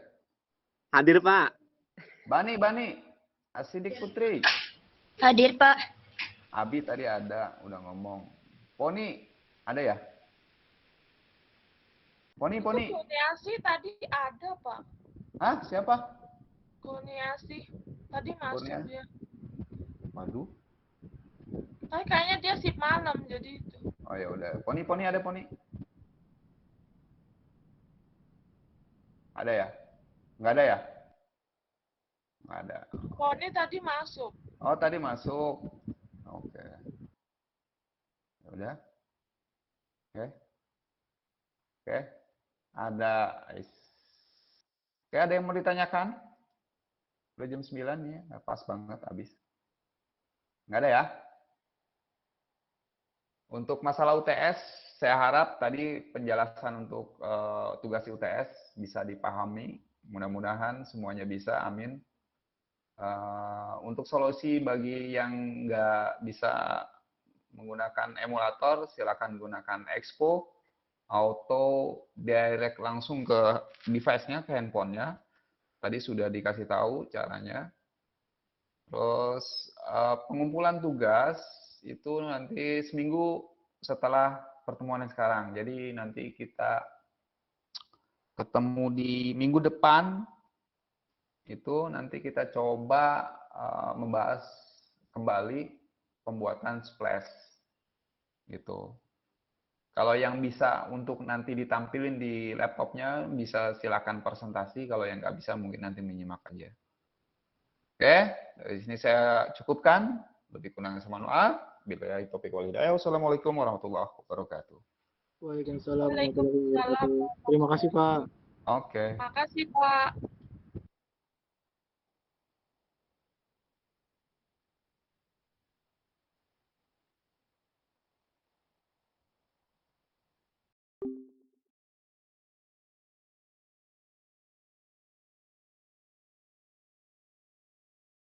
Hadir Pak. Bani. Asidik Putri. Hadir, Pak. Abi tadi ada, udah ngomong. Poni, ada ya? Poni. Kurniasi tadi ada, Pak. Hah? Siapa? Kurniasi. Tadi masuk Kurniasi. dia. Waduh. Tapi kayaknya dia shift malam, jadi itu. Oh ya udah. Poni ada Poni? Ada ya? Nggak ada ya? Nggak ada. Poni tadi masuk. Oh tadi masuk. Oke. Ya udah. Oke. Ada yang mau ditanyakan? Udah jam 9 nih ya, pas banget habis. Nggak ada ya? Untuk masalah UTS, saya harap tadi penjelasan untuk tugas UTS bisa dipahami. Mudah-mudahan semuanya bisa, amin. Untuk solusi bagi yang nggak bisa menggunakan emulator, silakan gunakan Expo, auto direct langsung ke device-nya, ke handphonenya. Tadi sudah dikasih tahu caranya. Terus pengumpulan tugas itu nanti seminggu setelah pertemuan yang sekarang. Jadi nanti kita ketemu di minggu depan, itu nanti kita coba membahas kembali pembuatan splash gitu. Kalau yang bisa untuk nanti ditampilin di laptopnya bisa silakan presentasi, kalau yang nggak bisa mungkin nanti menyimak aja. Oke, dari sini saya cukupkan. Lebih kurang sama doa. Billahi taufiq wal hidayah. Wassalamualaikum warahmatullahi wabarakatuh. Waalaikumsalam warahmatullahi wabarakatuh. Terima kasih Pak. Oke. Makasih, Pak.